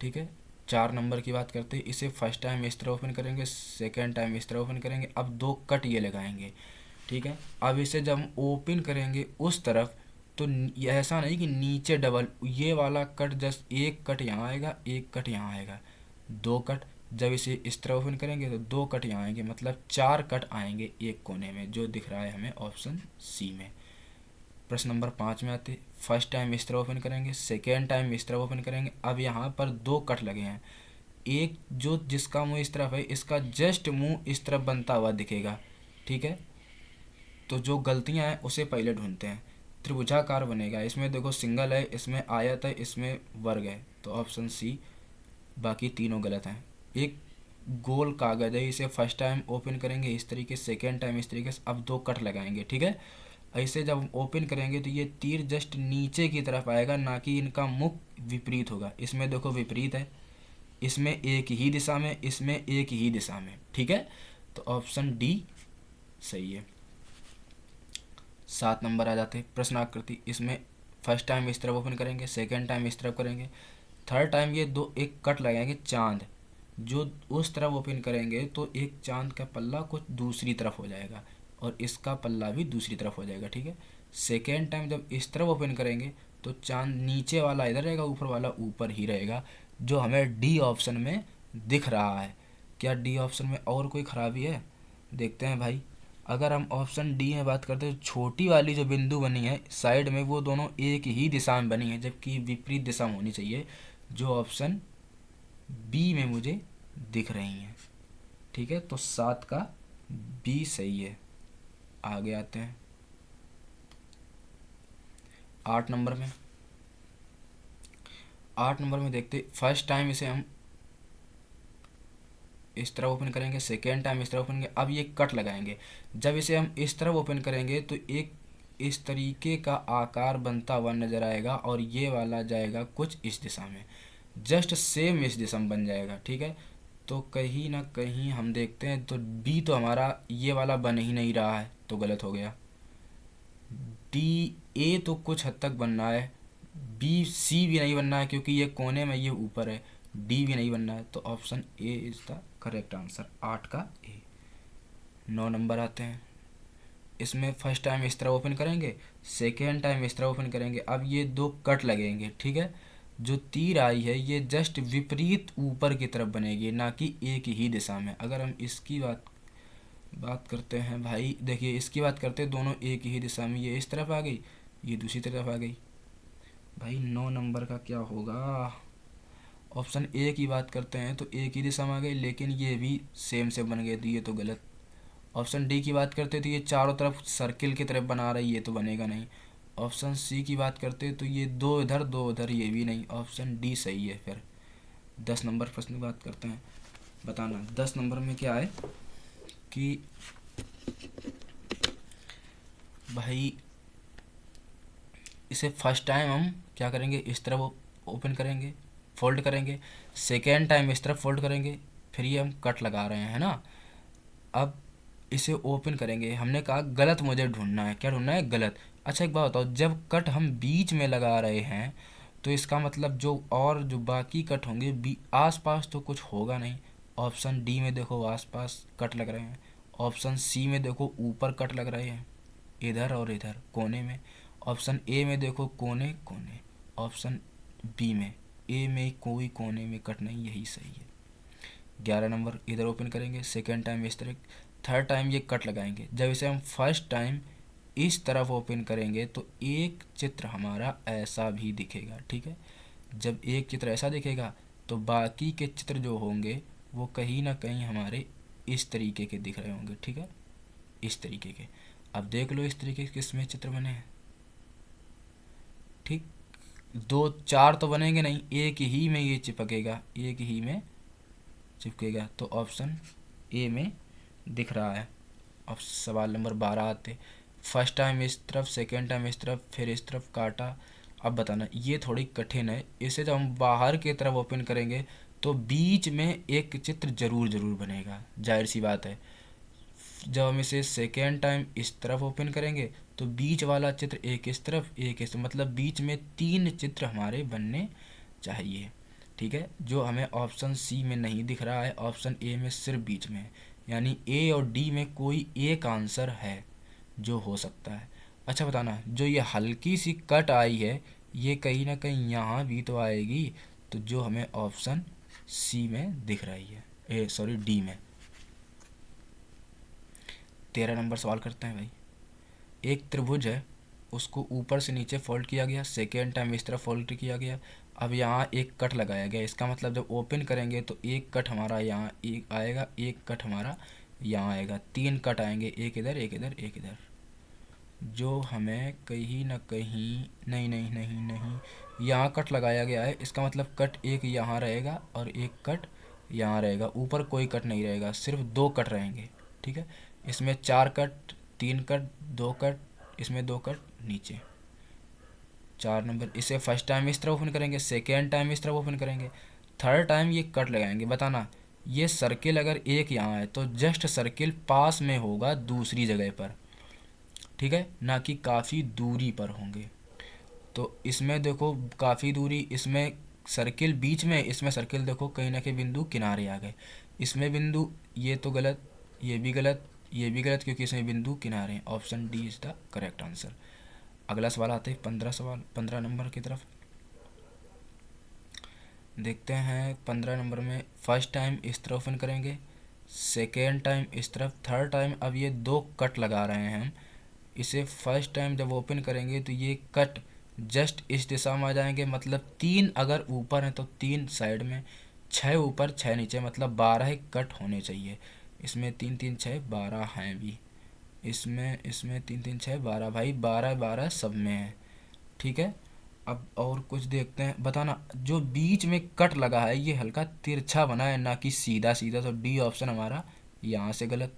ठीक है, 4 नंबर की बात करते हैं। इसे फर्स्ट टाइम इस तरह ओपन करेंगे, सेकेंड टाइम इस तरह ओपन करेंगे, अब 2 कट ये लगाएंगे। ठीक है, अब इसे जब हम ओपन करेंगे उस तरफ तो ये ऐसा नहीं कि नीचे डबल, ये वाला कट जस्ट एक कट यहाँ आएगा, एक कट यहाँ आएगा, 2 कट। जब इसे इस तरह ओपन करेंगे तो 2 कट यहाँ आएंगे, मतलब 4 कट आएंगे एक कोने में, जो दिख रहा है हमें ऑप्शन सी में। प्रश्न नंबर 5 में आते, फर्स्ट टाइम इस तरह ओपन करेंगे, सेकेंड टाइम इस तरह ओपन करेंगे, अब यहाँ पर 2 कट लगे हैं, एक जो जिसका मुंह इस तरफ है इसका जस्ट मुंह इस तरफ बनता हुआ दिखेगा। ठीक है, तो जो गलतियां हैं उसे पहले ढूंढते हैं। त्रिभुजाकार बनेगा, इसमें देखो सिंगल है, इसमें आयत है, इसमें वर्ग है, तो ऑप्शन सी, बाकी तीनों गलत हैं। एक गोल कागज है, इसे फर्स्ट टाइम ओपन करेंगे इस तरीके, सेकेंड टाइम इस तरीके से, अब 2 कट लगाएंगे। ठीक है, ऐसे जब ओपन करेंगे तो ये तीर जस्ट नीचे की तरफ आएगा, ना कि इनका मुख विपरीत होगा। इसमें देखो विपरीत है, इसमें एक ही दिशा में, इसमें एक ही दिशा में। ठीक है, तो ऑप्शन डी सही है। 7 नंबर आ जाते हैं, प्रश्नाकृति। इसमें फर्स्ट टाइम इस तरफ ओपन करेंगे, सेकेंड टाइम इस तरफ करेंगे, थर्ड टाइम ये एक कट लगाएंगे चांद, जो उस तरफ ओपन करेंगे तो एक चांद का पल्ला कुछ दूसरी तरफ हो जाएगा और इसका पल्ला भी दूसरी तरफ हो जाएगा। ठीक है, सेकेंड टाइम जब इस तरफ ओपन करेंगे तो चांद नीचे वाला इधर रहेगा, ऊपर वाला ऊपर ही रहेगा, जो हमें डी ऑप्शन में दिख रहा है। क्या डी ऑप्शन में और कोई खराबी है? देखते हैं भाई। अगर हम ऑप्शन डी में बात करते हैं, छोटी वाली जो बिंदु बनी है साइड में, वो दोनों एक ही दिशा में बनी है, जबकि विपरीत दिशा में होनी चाहिए, जो ऑप्शन बी में मुझे दिख रही हैं। ठीक है, तो 7 का बी सही है। आगे आते हैं 8 नंबर में। 8 नंबर में देखते, फर्स्ट टाइम इसे हम इस तरफ ओपन करेंगे, सेकेंड टाइम इस तरफ ओपन करेंगे, अब ये कट लगाएंगे। जब इसे हम इस तरफ ओपन करेंगे तो एक इस तरीके का आकार बनता हुआ नजर आएगा और ये वाला जाएगा कुछ इस दिशा में, जस्ट सेम इस दिशा में बन जाएगा। ठीक है, तो कहीं ना कहीं हम देखते हैं तो बी तो हमारा ये वाला बन ही नहीं रहा है, तो गलत हो गया। डी ए तो कुछ हद तक बनना है, बी सी भी नहीं बनना है क्योंकि ये कोने में, ये ऊपर है, डी भी नहीं बनना है, तो option A is the correct answer, 8 का ए। 9 नंबर आते हैं। इसमें फर्स्ट टाइम इस तरह ओपन करेंगे, सेकेंड टाइम इस तरह ओपन करेंगे, अब ये 2 कट लगेंगे। ठीक है, जो तीर आई है ये जस्ट विपरीत ऊपर की तरफ बनेगी, ना कि एक ही दिशा में। अगर हम इसकी बात करते हैं भाई, देखिए इसकी बात करते हैं, दोनों एक ही दिशा में, ये इस तरफ आ गई, ये दूसरी तरफ आ गई। भाई 9 नंबर का क्या होगा? ऑप्शन ए की बात करते हैं तो एक ही दिशा में आ गई, लेकिन ये भी सेम से बन गए, तो ये तो गलत। ऑप्शन डी की बात करते तो ये चारों तरफ सर्किल की तरफ बना रही है, तो बनेगा नहीं। ऑप्शन सी की बात करते तो ये 2 इधर 2 उधर, ये भी नहीं, ऑप्शन डी सही है फिर। 10 नंबर प्रश्न की बात करते हैं, बताना 10 नंबर में क्या है कि भाई इसे फर्स्ट टाइम हम क्या करेंगे, इस तरफ ओपन करेंगे, फोल्ड करेंगे, सेकेंड टाइम इस तरफ फोल्ड करेंगे, फिर ये हम कट लगा रहे हैं, है ना। अब इसे ओपन करेंगे, हमने कहा गलत मुझे ढूंढना है, क्या ढूंढना है? गलत। अच्छा एक बात बताओ, जब कट हम बीच में लगा रहे हैं तो इसका मतलब जो बाकी कट होंगे आसपास तो कुछ होगा नहीं। ऑप्शन डी में देखो आसपास कट लग रहे हैं, ऑप्शन सी में देखो ऊपर कट लग रहे हैं, इधर और इधर कोने में। ऑप्शन ए में देखो कोने कोने, ऑप्शन बी में ए में कोई कोने में कट नहीं, यही सही है। 11 नंबर, इधर ओपन करेंगे, सेकेंड टाइम इस तरह, थर्ड टाइम ये कट लगाएंगे। जब इसे हम फर्स्ट टाइम इस तरफ ओपन करेंगे तो एक चित्र हमारा ऐसा भी दिखेगा। ठीक है, जब एक चित्र ऐसा दिखेगा तो बाकी के चित्र जो होंगे वो कहीं ना कहीं हमारे इस तरीके के दिख रहे होंगे, ठीक है, इस तरीके के। अब देख लो इस तरीके के किसमें चित्र बने हैं, ठीक। दो चार तो बनेंगे नहीं, एक ही में ये चिपकेगा, एक ही में चिपकेगा, तो ऑप्शन ए में दिख रहा है। अब सवाल नंबर 12 आते। फर्स्ट टाइम इस तरफ, सेकेंड टाइम इस तरफ, फिर इस तरफ काटा। अब बताना, ये थोड़ी कठिन है। इसे जब हम बाहर की तरफ ओपन करेंगे तो बीच में एक चित्र जरूर जरूर बनेगा, जाहिर सी बात है। जब हम इसे सेकेंड टाइम इस तरफ ओपन करेंगे तो बीच वाला चित्र एक इस तरफ, एक इस, मतलब बीच में 3 चित्र हमारे बनने चाहिए, ठीक है। जो हमें ऑप्शन सी में नहीं दिख रहा है, ऑप्शन ए में सिर्फ बीच में है, यानी ए और डी में कोई एक आंसर है जो हो सकता है। अच्छा बताना, जो ये हल्की सी कट आई है ये कहीं ना कहीं यहाँ भी तो आएगी, तो जो हमें ऑप्शन सी में दिख रही है, ए सॉरी डी में। 13 नंबर सवाल करते हैं भाई। एक त्रिभुज है, उसको ऊपर से नीचे फोल्ड किया गया, सेकेंड टाइम इस तरफ फोल्ड किया गया। अब यहाँ एक कट लगाया गया, इसका मतलब जब ओपन करेंगे तो एक कट हमारा यहाँ एक आएगा, एक कट हमारा यहाँ आएगा, 3 कट आएंगे, एक इधर एक इधर एक इधर, जो हमें कहीं ना कहीं, नहीं नहीं नहीं नहीं, यहाँ कट लगाया गया है, इसका मतलब कट एक यहाँ रहेगा और एक कट यहाँ रहेगा, ऊपर कोई कट नहीं रहेगा, सिर्फ 2 कट रहेंगे, ठीक है। इसमें 4 कट, 3 कट, 2 कट, इसमें 2 कट नीचे। 4 नंबर, इसे फर्स्ट टाइम इस तरह ओपन करेंगे, सेकेंड टाइम इस तरह ओपन करेंगे, थर्ड टाइम ये कट लगाएंगे। बताना, ये सर्किल अगर एक यहाँ है तो जस्ट सर्किल पास में होगा दूसरी जगह पर, ठीक है, ना कि काफ़ी दूरी पर होंगे। तो इसमें देखो काफ़ी दूरी, इसमें सर्किल बीच में, इसमें सर्किल देखो कहीं ना कहीं बिंदु किनारे आ गए, इसमें बिंदु, ये तो गलत, ये भी गलत, ये भी गलत, क्योंकि इसमें बिंदु किनारे हैं। Option D is the correct answer. अगला सवाल आते हैं 15 सवाल, 15 नंबर की तरफ देखते हैं। 15 नंबर में फर्स्ट टाइम इस तरफ ओपन करेंगे, सेकेंड टाइम इस तरफ, थर्ड टाइम अब ये 2 कट लगा रहे हैं हम। इसे फर्स्ट टाइम जब ओपन करेंगे तो ये कट जस्ट इस दिशा में आ जाएंगे, मतलब 3 अगर ऊपर हैं तो 3 साइड में, 6 ऊपर 6 नीचे, मतलब 12 कट होने चाहिए। इसमें 3 3 6 12 हैं भी, इसमें 3 3 6 12, भाई 12 12 सब में है, ठीक है। अब और कुछ देखते हैं। बताना, जो बीच में कट लगा है ये हल्का तिरछा बना है, ना कि सीधा सीधा, तो डी ऑप्शन हमारा यहाँ से गलत।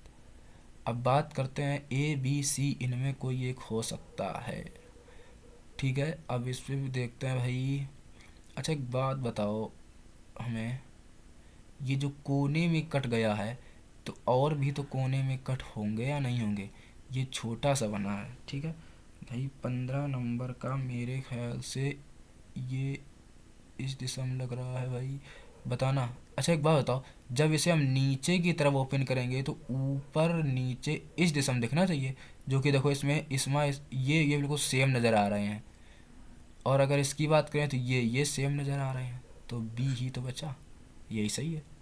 अब बात करते हैं ए बी सी, इनमें कोई एक हो सकता है, ठीक है। अब इस पे भी देखते हैं भाई। अच्छा एक बात बताओ हमें, ये जो कोने में कट गया है तो और भी तो कोने में कट होंगे या नहीं होंगे, ये छोटा सा बना है, ठीक है भाई। 15 नंबर का मेरे ख्याल से ये इस दिशा में लग रहा है भाई, बताना। अच्छा एक बात बताओ, जब इसे हम नीचे की तरफ ओपन करेंगे तो ऊपर नीचे इस दिशा में दिखना चाहिए, जो कि देखो इसमें ये बिल्कुल सेम नज़र आ रहे हैं। और अगर इसकी बात करें तो ये सेम नज़र आ रहे हैं, तो बी ही तो बचा, यही सही है।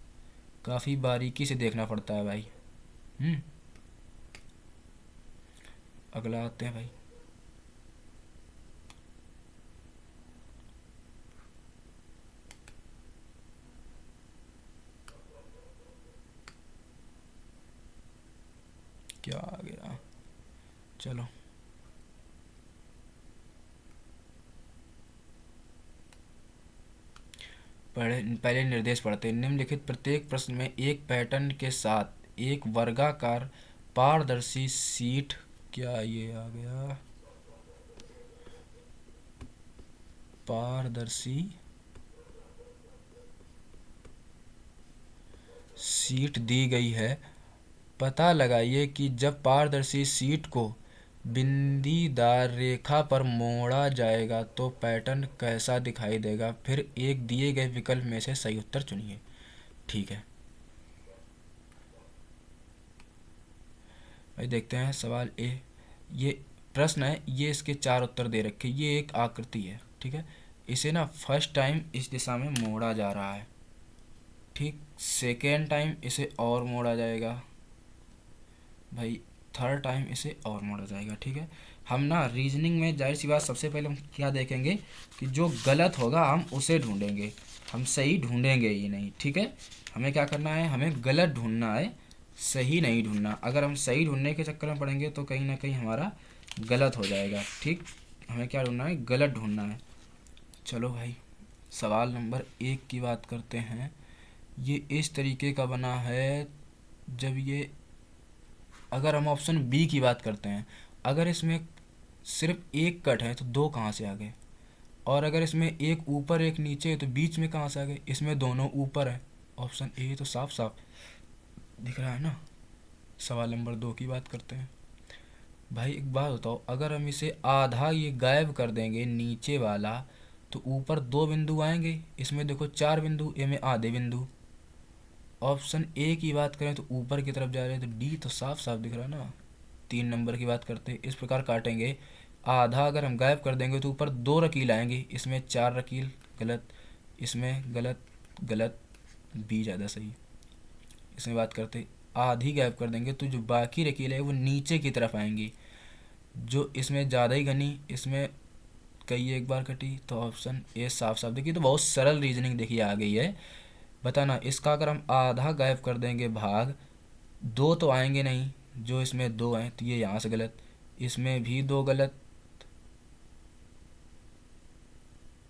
काफ़ी बारीकी से देखना पड़ता है भाई। हम्म। अगला आते हैं भाई। क्या आ गया, चलो पहले निर्देश पढ़ते हैं। निम्नलिखित प्रत्येक प्रश्न में एक पैटर्न के साथ एक वर्गाकार पारदर्शी शीट, क्या ये आ गया, पारदर्शी शीट दी गई है। पता लगाइए कि जब पारदर्शी शीट को बिंदीदार रेखा पर मोड़ा जाएगा तो पैटर्न कैसा दिखाई देगा, फिर एक दिए गए विकल्प में से सही उत्तर चुनिए, ठीक है भाई। देखते हैं सवाल ए, ये प्रश्न है, ये इसके 4 उत्तर दे रखे, ये एक आकृति है, ठीक है। इसे ना फर्स्ट टाइम इस दिशा में मोड़ा जा रहा है, ठीक। सेकेंड टाइम इसे और मोड़ा जाएगा भाई, थर्ड टाइम इसे और मोड़ा जाएगा, ठीक है। हम ना रीजनिंग में जाहिर सी बात सबसे पहले हम क्या देखेंगे कि जो गलत होगा हम उसे ढूंढेंगे, हम सही ढूंढेंगे ही नहीं, ठीक है। हमें क्या करना है, हमें गलत ढूंढना है, सही नहीं ढूंढना। अगर हम सही ढूंढने के चक्कर में पड़ेंगे तो कहीं ना कहीं हमारा गलत हो जाएगा। ठीक, हमें क्या ढूंढना है, गलत ढूंढना है। चलो भाई, सवाल नंबर 1 की बात करते हैं। ये इस तरीके का बना है। जब ये, अगर हम ऑप्शन बी की बात करते हैं, अगर इसमें सिर्फ एक कट है तो दो कहाँ से आ गए, और अगर इसमें एक ऊपर एक नीचे है तो बीच में कहाँ से आ गए, इसमें दोनों ऊपर है। ऑप्शन ए तो साफ साफ दिख रहा है ना। सवाल नंबर 2 की बात करते हैं। भाई एक बात बताओ, अगर हम इसे आधा ये गायब कर देंगे नीचे वाला, तो ऊपर 2 बिंदु आएंगे। इसमें देखो 4 बिंदु, ए में आधे बिंदु। ऑप्शन ए की बात करें तो ऊपर की तरफ जा रहे हैं, तो डी तो साफ साफ दिख रहा है ना। 3 नंबर की बात करते हैं, इस प्रकार काटेंगे। आधा अगर हम गायब कर देंगे तो ऊपर 2 रकील आएंगे, इसमें 4 रकील, गलत। इसमें गलत, गलत, बी ज़्यादा सही। इसमें बात करते हैं, आधी गायब कर देंगे तो जो बाकी रकील है वो नीचे की तरफ आएंगी। जो इसमें ज़्यादा ही घनी, इसमें कई एक बार कटी, तो ऑप्शन ए साफ साफ। देखिए तो बहुत सरल रीजनिंग देखिए आ गई है। बताना, इसका अगर हम आधा गायब कर देंगे भाग, 2 तो आएंगे नहीं, जो इसमें 2 हैं तो ये यहाँ से गलत, इसमें भी 2 गलत,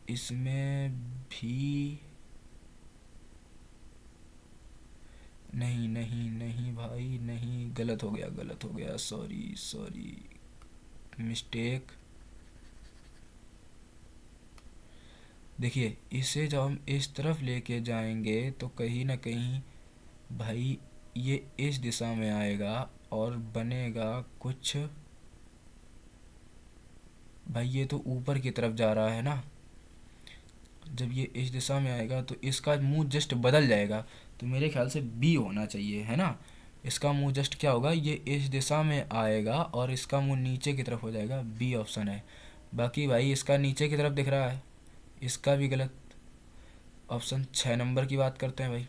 इसमें भी नहीं, नहीं नहीं भाई नहीं, गलत हो गया, गलत हो गया, सॉरी सॉरी, मिस्टेक। देखिए इसे जब हम इस तरफ लेके जाएंगे तो कहीं ना कहीं भाई ये इस दिशा में आएगा और बनेगा कुछ। भाई ये तो ऊपर की तरफ जा रहा है ना, जब ये इस दिशा में आएगा तो इसका मुंह जस्ट बदल जाएगा। तो मेरे ख्याल से बी होना चाहिए, है ना। इसका मुंह जस्ट क्या होगा, ये इस दिशा में आएगा और इसका मुंह नीचे की तरफ हो जाएगा। बी ऑप्शन है। बाकी भाई इसका नीचे की तरफ दिख रहा है, इसका भी गलत। ऑप्शन 6 नंबर की बात करते हैं भाई।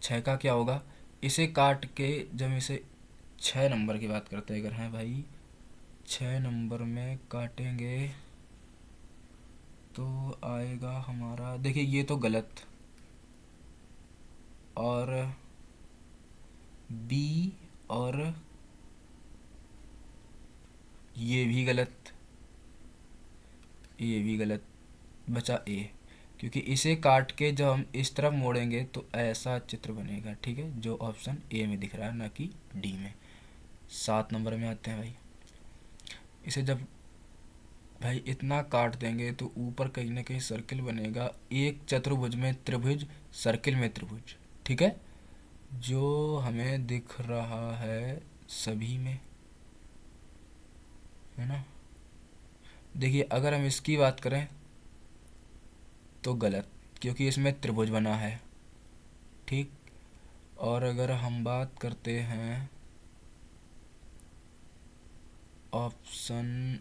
6 का क्या होगा, इसे काट के जब इसे 6 नंबर की बात करते हैं अगर, हैं भाई 6 नंबर में काटेंगे तो आएगा हमारा, देखिए ये तो गलत, और बी, और ये भी गलत, ये भी गलत, बचा ए। क्योंकि इसे काट के जब हम इस तरफ मोड़ेंगे तो ऐसा चित्र बनेगा, ठीक है, जो ऑप्शन ए में दिख रहा है ना कि डी में। 7 नंबर में आते हैं भाई। इसे जब भाई इतना काट देंगे तो ऊपर कहीं ना कहीं सर्किल बनेगा, एक चतुर्भुज में त्रिभुज, सर्किल में त्रिभुज, ठीक है, जो हमें दिख रहा है सभी में, है ना। देखिए अगर हम इसकी बात करें तो गलत, क्योंकि इसमें त्रिभुज बना है, ठीक। और अगर हम बात करते हैं ऑप्शन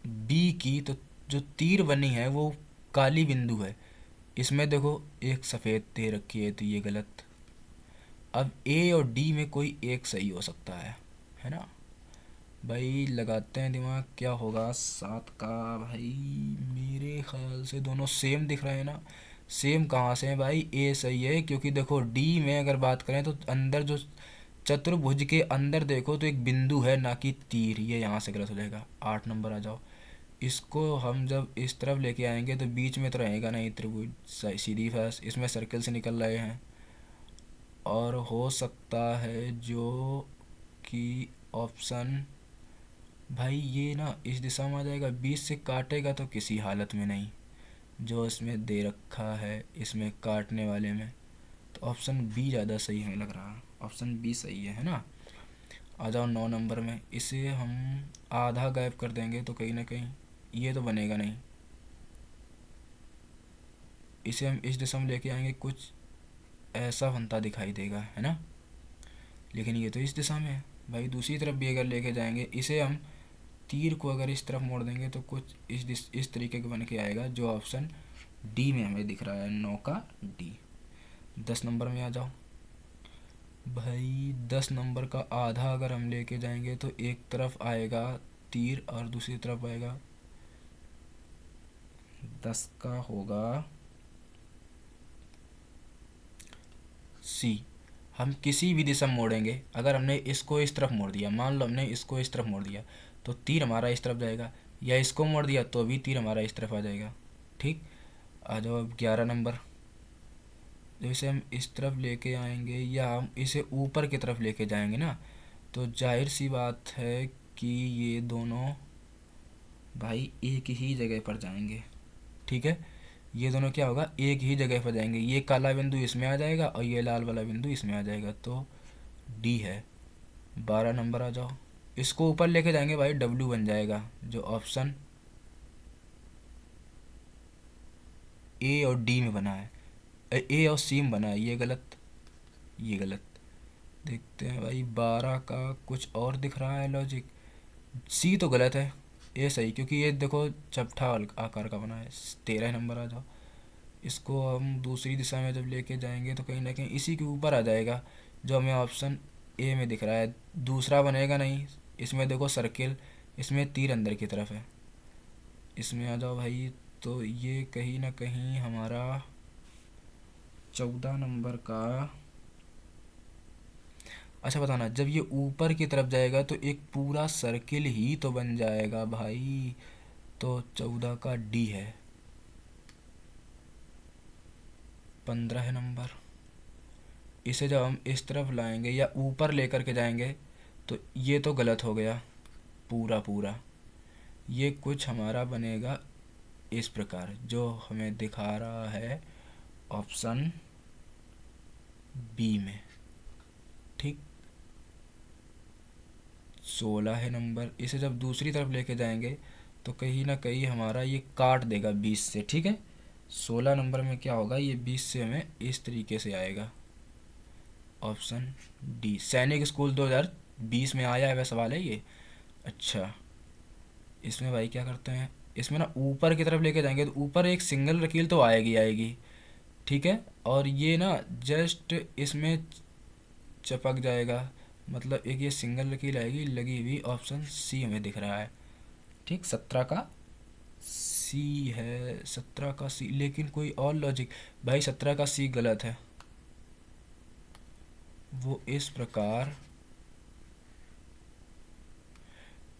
बी की, तो जो तीर बनी है वो काली बिंदु है, इसमें देखो एक सफ़ेद दे रखी है, तो ये गलत। अब ए और डी में कोई एक सही हो सकता है ना। भाई लगाते हैं दिमाग, क्या होगा 7 का। भाई मेरे ख्याल से दोनों सेम दिख रहे हैं ना। सेम कहाँ से है भाई, ए सही है, क्योंकि देखो डी में अगर बात करें तो अंदर जो चतुर्भुज के अंदर देखो तो एक बिंदु है ना कि तीर, ये यहाँ से गलत हो जाएगा। 8 नंबर आ जाओ। इसको हम जब इस तरफ लेके आएंगे तो बीच में तो रहेगा नहीं त्रिभुज, सीधी फैस, इसमें सर्कल से निकल रहे हैं, और हो सकता है जो कि ऑप्शन, भाई ये ना इस दिशा में आ जाएगा, बीच से काटेगा तो किसी हालत में नहीं, जो इसमें दे रखा है इसमें काटने वाले में। तो ऑप्शन बी ज़्यादा सही हमें लग रहा है, ऑप्शन बी सही है ना। आ जाओ 9 नंबर में। इसे हम आधा गायब कर देंगे तो कहीं ना कहीं ये तो बनेगा नहीं, इसे हम इस दिशा में लेके आएंगे, कुछ ऐसा बनता दिखाई देगा, है ना। लेकिन ये तो इस दिशा में है। भाई दूसरी तरफ भी अगर लेके जाएंगे, इसे हम तीर को अगर इस तरफ मोड़ देंगे तो कुछ इस तरीके का बन के आएगा, जो ऑप्शन डी में हमें दिख रहा है, 9 का डी। 10 नंबर में आ जाओ भाई। 10 नंबर का आधा अगर हम लेके जाएंगे तो एक तरफ आएगा तीर और दूसरी तरफ आएगा, 10 का होगा सी। हम किसी भी दिशा में मोड़ेंगे, अगर हमने इसको इस तरफ मोड़ दिया, मान लो हमने इसको इस तरफ मोड़ दिया, तो तीर हमारा इस तरफ जाएगा, या इसको मोड़ दिया तो भी तीर हमारा इस तरफ आ जाएगा। ठीक, आ जाओ अब 11 नंबर। जब इसे हम इस तरफ लेके आएंगे या हम इसे ऊपर की तरफ लेके जाएंगे ना, तो जाहिर सी बात है कि ये दोनों भाई एक ही जगह पर जाएंगे। ठीक है, ये दोनों क्या होगा, एक ही जगह पर जाएंगे। ये काला बिंदु इसमें आ जाएगा और ये लाल वाला बिंदु इसमें आ जाएगा, तो डी है। 12 नंबर आ जाओ। इसको ऊपर लेके जाएंगे भाई, डब्ल्यू बन जाएगा, जो ऑप्शन ए और डी में बना है, ए और सी में बना है, ये गलत, ये गलत। देखते हैं भाई, 12 का कुछ और दिख रहा है लॉजिक। सी तो गलत है, ए सही, क्योंकि ये देखो चपटा आकार का बना है। 13 नंबर आ जाओ। इसको हम दूसरी दिशा में जब लेके जाएंगे तो कहीं ना कहीं इसी के ऊपर आ जाएगा, जो हमें ऑप्शन ए में दिख रहा है। दूसरा बनेगा नहीं, इसमें देखो सर्किल, इसमें तीर अंदर की तरफ है। इसमें आ जाओ भाई, तो ये कहीं ना कहीं हमारा 14 नंबर का। अच्छा बताना, जब ये ऊपर की तरफ जाएगा तो एक पूरा सर्किल ही तो बन जाएगा भाई, तो 14 का डी है। 15 नंबर। इसे जब हम इस तरफ लाएंगे या ऊपर लेकर के जाएंगे तो ये तो गलत हो गया पूरा पूरा। ये कुछ हमारा बनेगा इस प्रकार, जो हमें दिखा रहा है ऑप्शन बी में। ठीक, 16 है नंबर। इसे जब दूसरी तरफ लेके जाएंगे तो कहीं ना कहीं हमारा ये काट देगा 20 से। ठीक है, 16 नंबर में क्या होगा, ये 20 से हमें इस तरीके से आएगा, ऑप्शन डी। सैनिक स्कूल 2020 में आया है वह सवाल है ये। अच्छा, इसमें भाई क्या करते हैं, इसमें ना ऊपर की तरफ लेके जाएंगे तो ऊपर एक सिंगल लकीर तो आएगी आएगी। ठीक है, और ये ना जस्ट इसमें चपक जाएगा, मतलब एक ये सिंगल लकीर आएगी लगी हुई, ऑप्शन सी हमें दिख रहा है। ठीक, 17 का सी है, 17 का सी, लेकिन कोई और लॉजिक भाई, 17 का सी गलत है। वो इस प्रकार,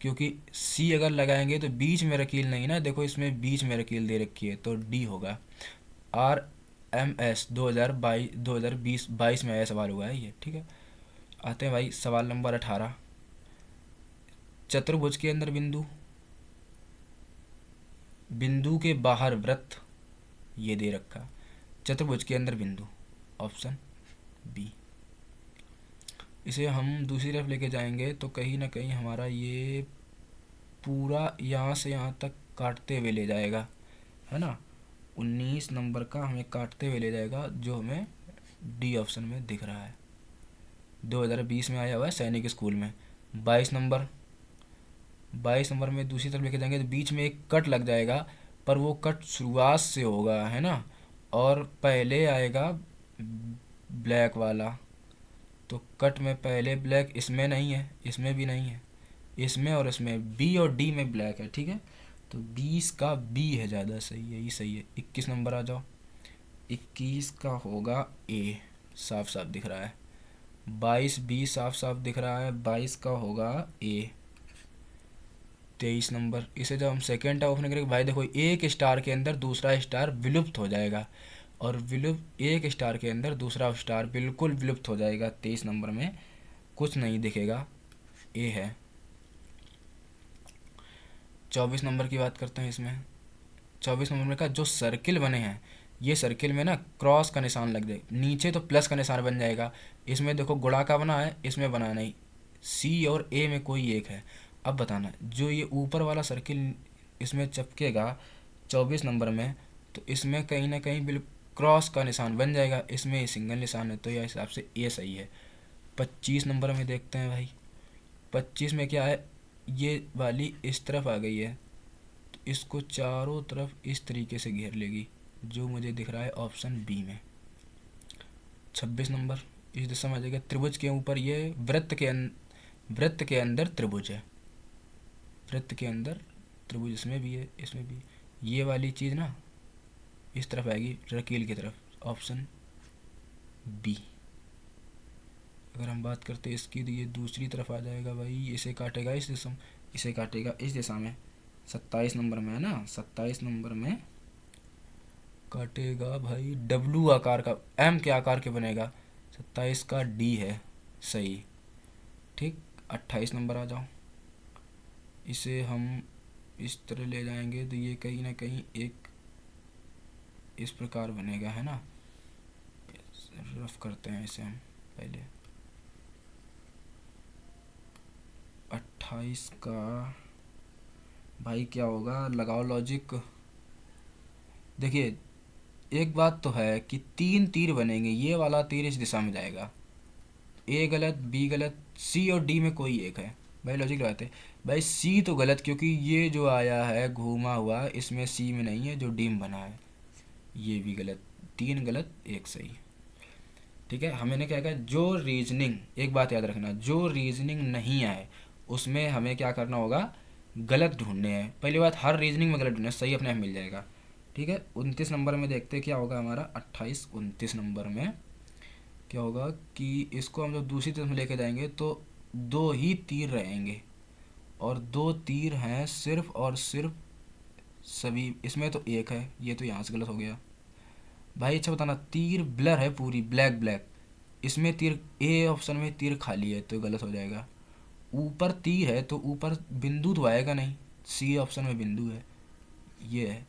क्योंकि सी अगर लगाएंगे तो बीच में रकील नहीं ना, देखो इसमें बीच में रकील दे रखी है, तो डी होगा। आर एम एस 2022 में आया सवाल हुआ है ये। ठीक है, आते हैं भाई सवाल नंबर 18। चतुर्भुज के अंदर बिंदु, बिंदु के बाहर वृत्त, ये दे रखा। चतुर्भुज के अंदर बिंदु, ऑप्शन बी। इसे हम दूसरी तरफ लेके जाएंगे तो कहीं ना कहीं हमारा ये पूरा यहाँ से यहाँ तक काटते हुए ले जाएगा, है ना। 19 नंबर का हमें काटते हुए ले जाएगा, जो हमें डी ऑप्शन में दिख रहा है। 2020 में आया हुआ है सैनिक स्कूल में। 22 नंबर में दूसरी तरफ लेके जाएंगे तो बीच में एक कट लग जाएगा, पर वो कट शुरुआत से होगा, है ना, और पहले आएगा ब्लैक वाला। तो कट में पहले ब्लैक इसमें नहीं है, इसमें भी नहीं है, इसमें और इसमें, बी और डी में ब्लैक है। ठीक है, तो 20 का बी है, ज़्यादा सही है, यही सही है। 21 नंबर आ जाओ। 21 का होगा ए, साफ साफ दिख रहा है। 22 बी साफ साफ दिख रहा है, 22 का होगा ए। 23 नंबर। इसे जब हम सेकेंड टाइम ओपन करेंगे भाई, देखो एक स्टार के अंदर दूसरा स्टार विलुप्त हो जाएगा, और विलुप्त एक स्टार के अंदर दूसरा स्टार बिल्कुल विलुप्त हो जाएगा। 23 नंबर में कुछ नहीं दिखेगा, ए है। 24 नंबर की बात करते हैं। इसमें 24 नंबर में का जो सर्किल बने हैं, ये सर्किल में ना क्रॉस का निशान लग जाए, नीचे तो प्लस का निशान बन जाएगा। इसमें देखो गुणा का बना है, इसमें बना नहीं। सी और ए में कोई एक है। अब बताना, जो ये ऊपर वाला सर्किल इसमें चपकेगा 24 नंबर में, तो इसमें कहीं ना कहीं बिल्कुल क्रॉस का निशान बन जाएगा, इसमें सिंगल निशान है, तो यह हिसाब से ए सही है। 25 नंबर में देखते हैं भाई। 25 में क्या है, ये वाली इस तरफ आ गई है, तो इसको चारों तरफ इस तरीके से घेर लेगी, जो मुझे दिख रहा है ऑप्शन बी में। 26 नंबर, इस दिशा में आ जाएगा। त्रिभुज के ऊपर ये वृत्त के अंदर त्रिभुज है, वृत्त के अंदर त्रिभुज, इसमें भी है इसमें भी। ये वाली चीज़ ना इस तरफ आएगी, रकील की तरफ, ऑप्शन बी। अगर हम बात करते हैं इसकी तो ये दूसरी तरफ आ जाएगा भाई, इसे काटेगा इस दिशा, इसे काटेगा इस दिशा में। 27 नंबर में है ना, 27 नंबर में काटेगा भाई डब्लू आकार का, एम के आकार के बनेगा। 27 का डी है सही। ठीक, 28 नंबर आ जाओ। इसे हम इस तरह ले जाएंगे तो ये कहीं ना कहीं एक इस प्रकार बनेगा, है ना। रफ करते हैं इसे हम पहले। 28 का भाई क्या होगा, लगाओ लॉजिक। देखिए एक बात तो है कि 3 तीर बनेंगे, ये वाला तीर इस दिशा में जाएगा, ए गलत, बी गलत, सी और डी में कोई एक है। भाई लॉजिक लगाते भाई, सी तो गलत क्योंकि ये जो आया है घूमा हुआ इसमें सी में नहीं है, जो डी में बना है। ये भी गलत, 3 गलत 1 सही। ठीक है, हमें क्या कहा, जो रीजनिंग, एक बात याद रखना, जो रीजनिंग नहीं आए उसमें हमें क्या करना होगा, गलत ढूंढने हैं। पहली बात, हर रीजनिंग में गलत ढूंढना, सही अपने आप मिल जाएगा। ठीक है, 29 नंबर में देखते क्या होगा हमारा, 28 29 नंबर में क्या होगा कि इसको हम जब दूसरी तरफ में लेके जाएंगे तो 2 ही तीर रहेंगे, और 2 तीर हैं सिर्फ और सिर्फ सभी, इसमें तो एक है, ये तो यहाँ से गलत हो गया भाई। अच्छा बताना, तीर ब्लर है पूरी, ब्लैक ब्लैक, इसमें तीर, ए ऑप्शन में तीर खाली है तो गलत हो जाएगा। ऊपर तीर है तो ऊपर बिंदु तो आएगा नहीं, सी ऑप्शन में बिंदु है, ये है।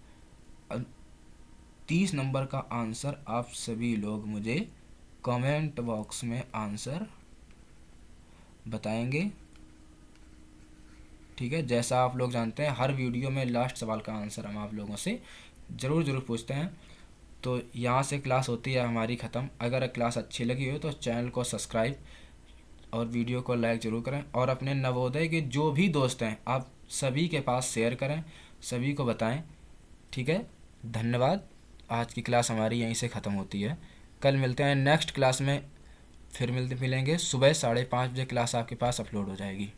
30 नंबर का आंसर आप सभी लोग मुझे कमेंट बॉक्स में आंसर बताएंगे। ठीक है, जैसा आप लोग जानते हैं हर वीडियो में लास्ट सवाल का आंसर हम आप लोगों से ज़रूर पूछते हैं। तो यहाँ से क्लास होती है हमारी ख़त्म। अगर क्लास अच्छी लगी हो तो चैनल को सब्सक्राइब और वीडियो को लाइक ज़रूर करें, और अपने नवोदय के जो भी दोस्त हैं आप सभी के पास शेयर करें, सभी को बताएं। ठीक है, धन्यवाद। आज की क्लास हमारी यहीं से ख़त्म होती है। कल मिलते हैं नेक्स्ट क्लास में, फिर मिलेंगे सुबह 5:30 बजे क्लास आपके पास अपलोड हो जाएगी।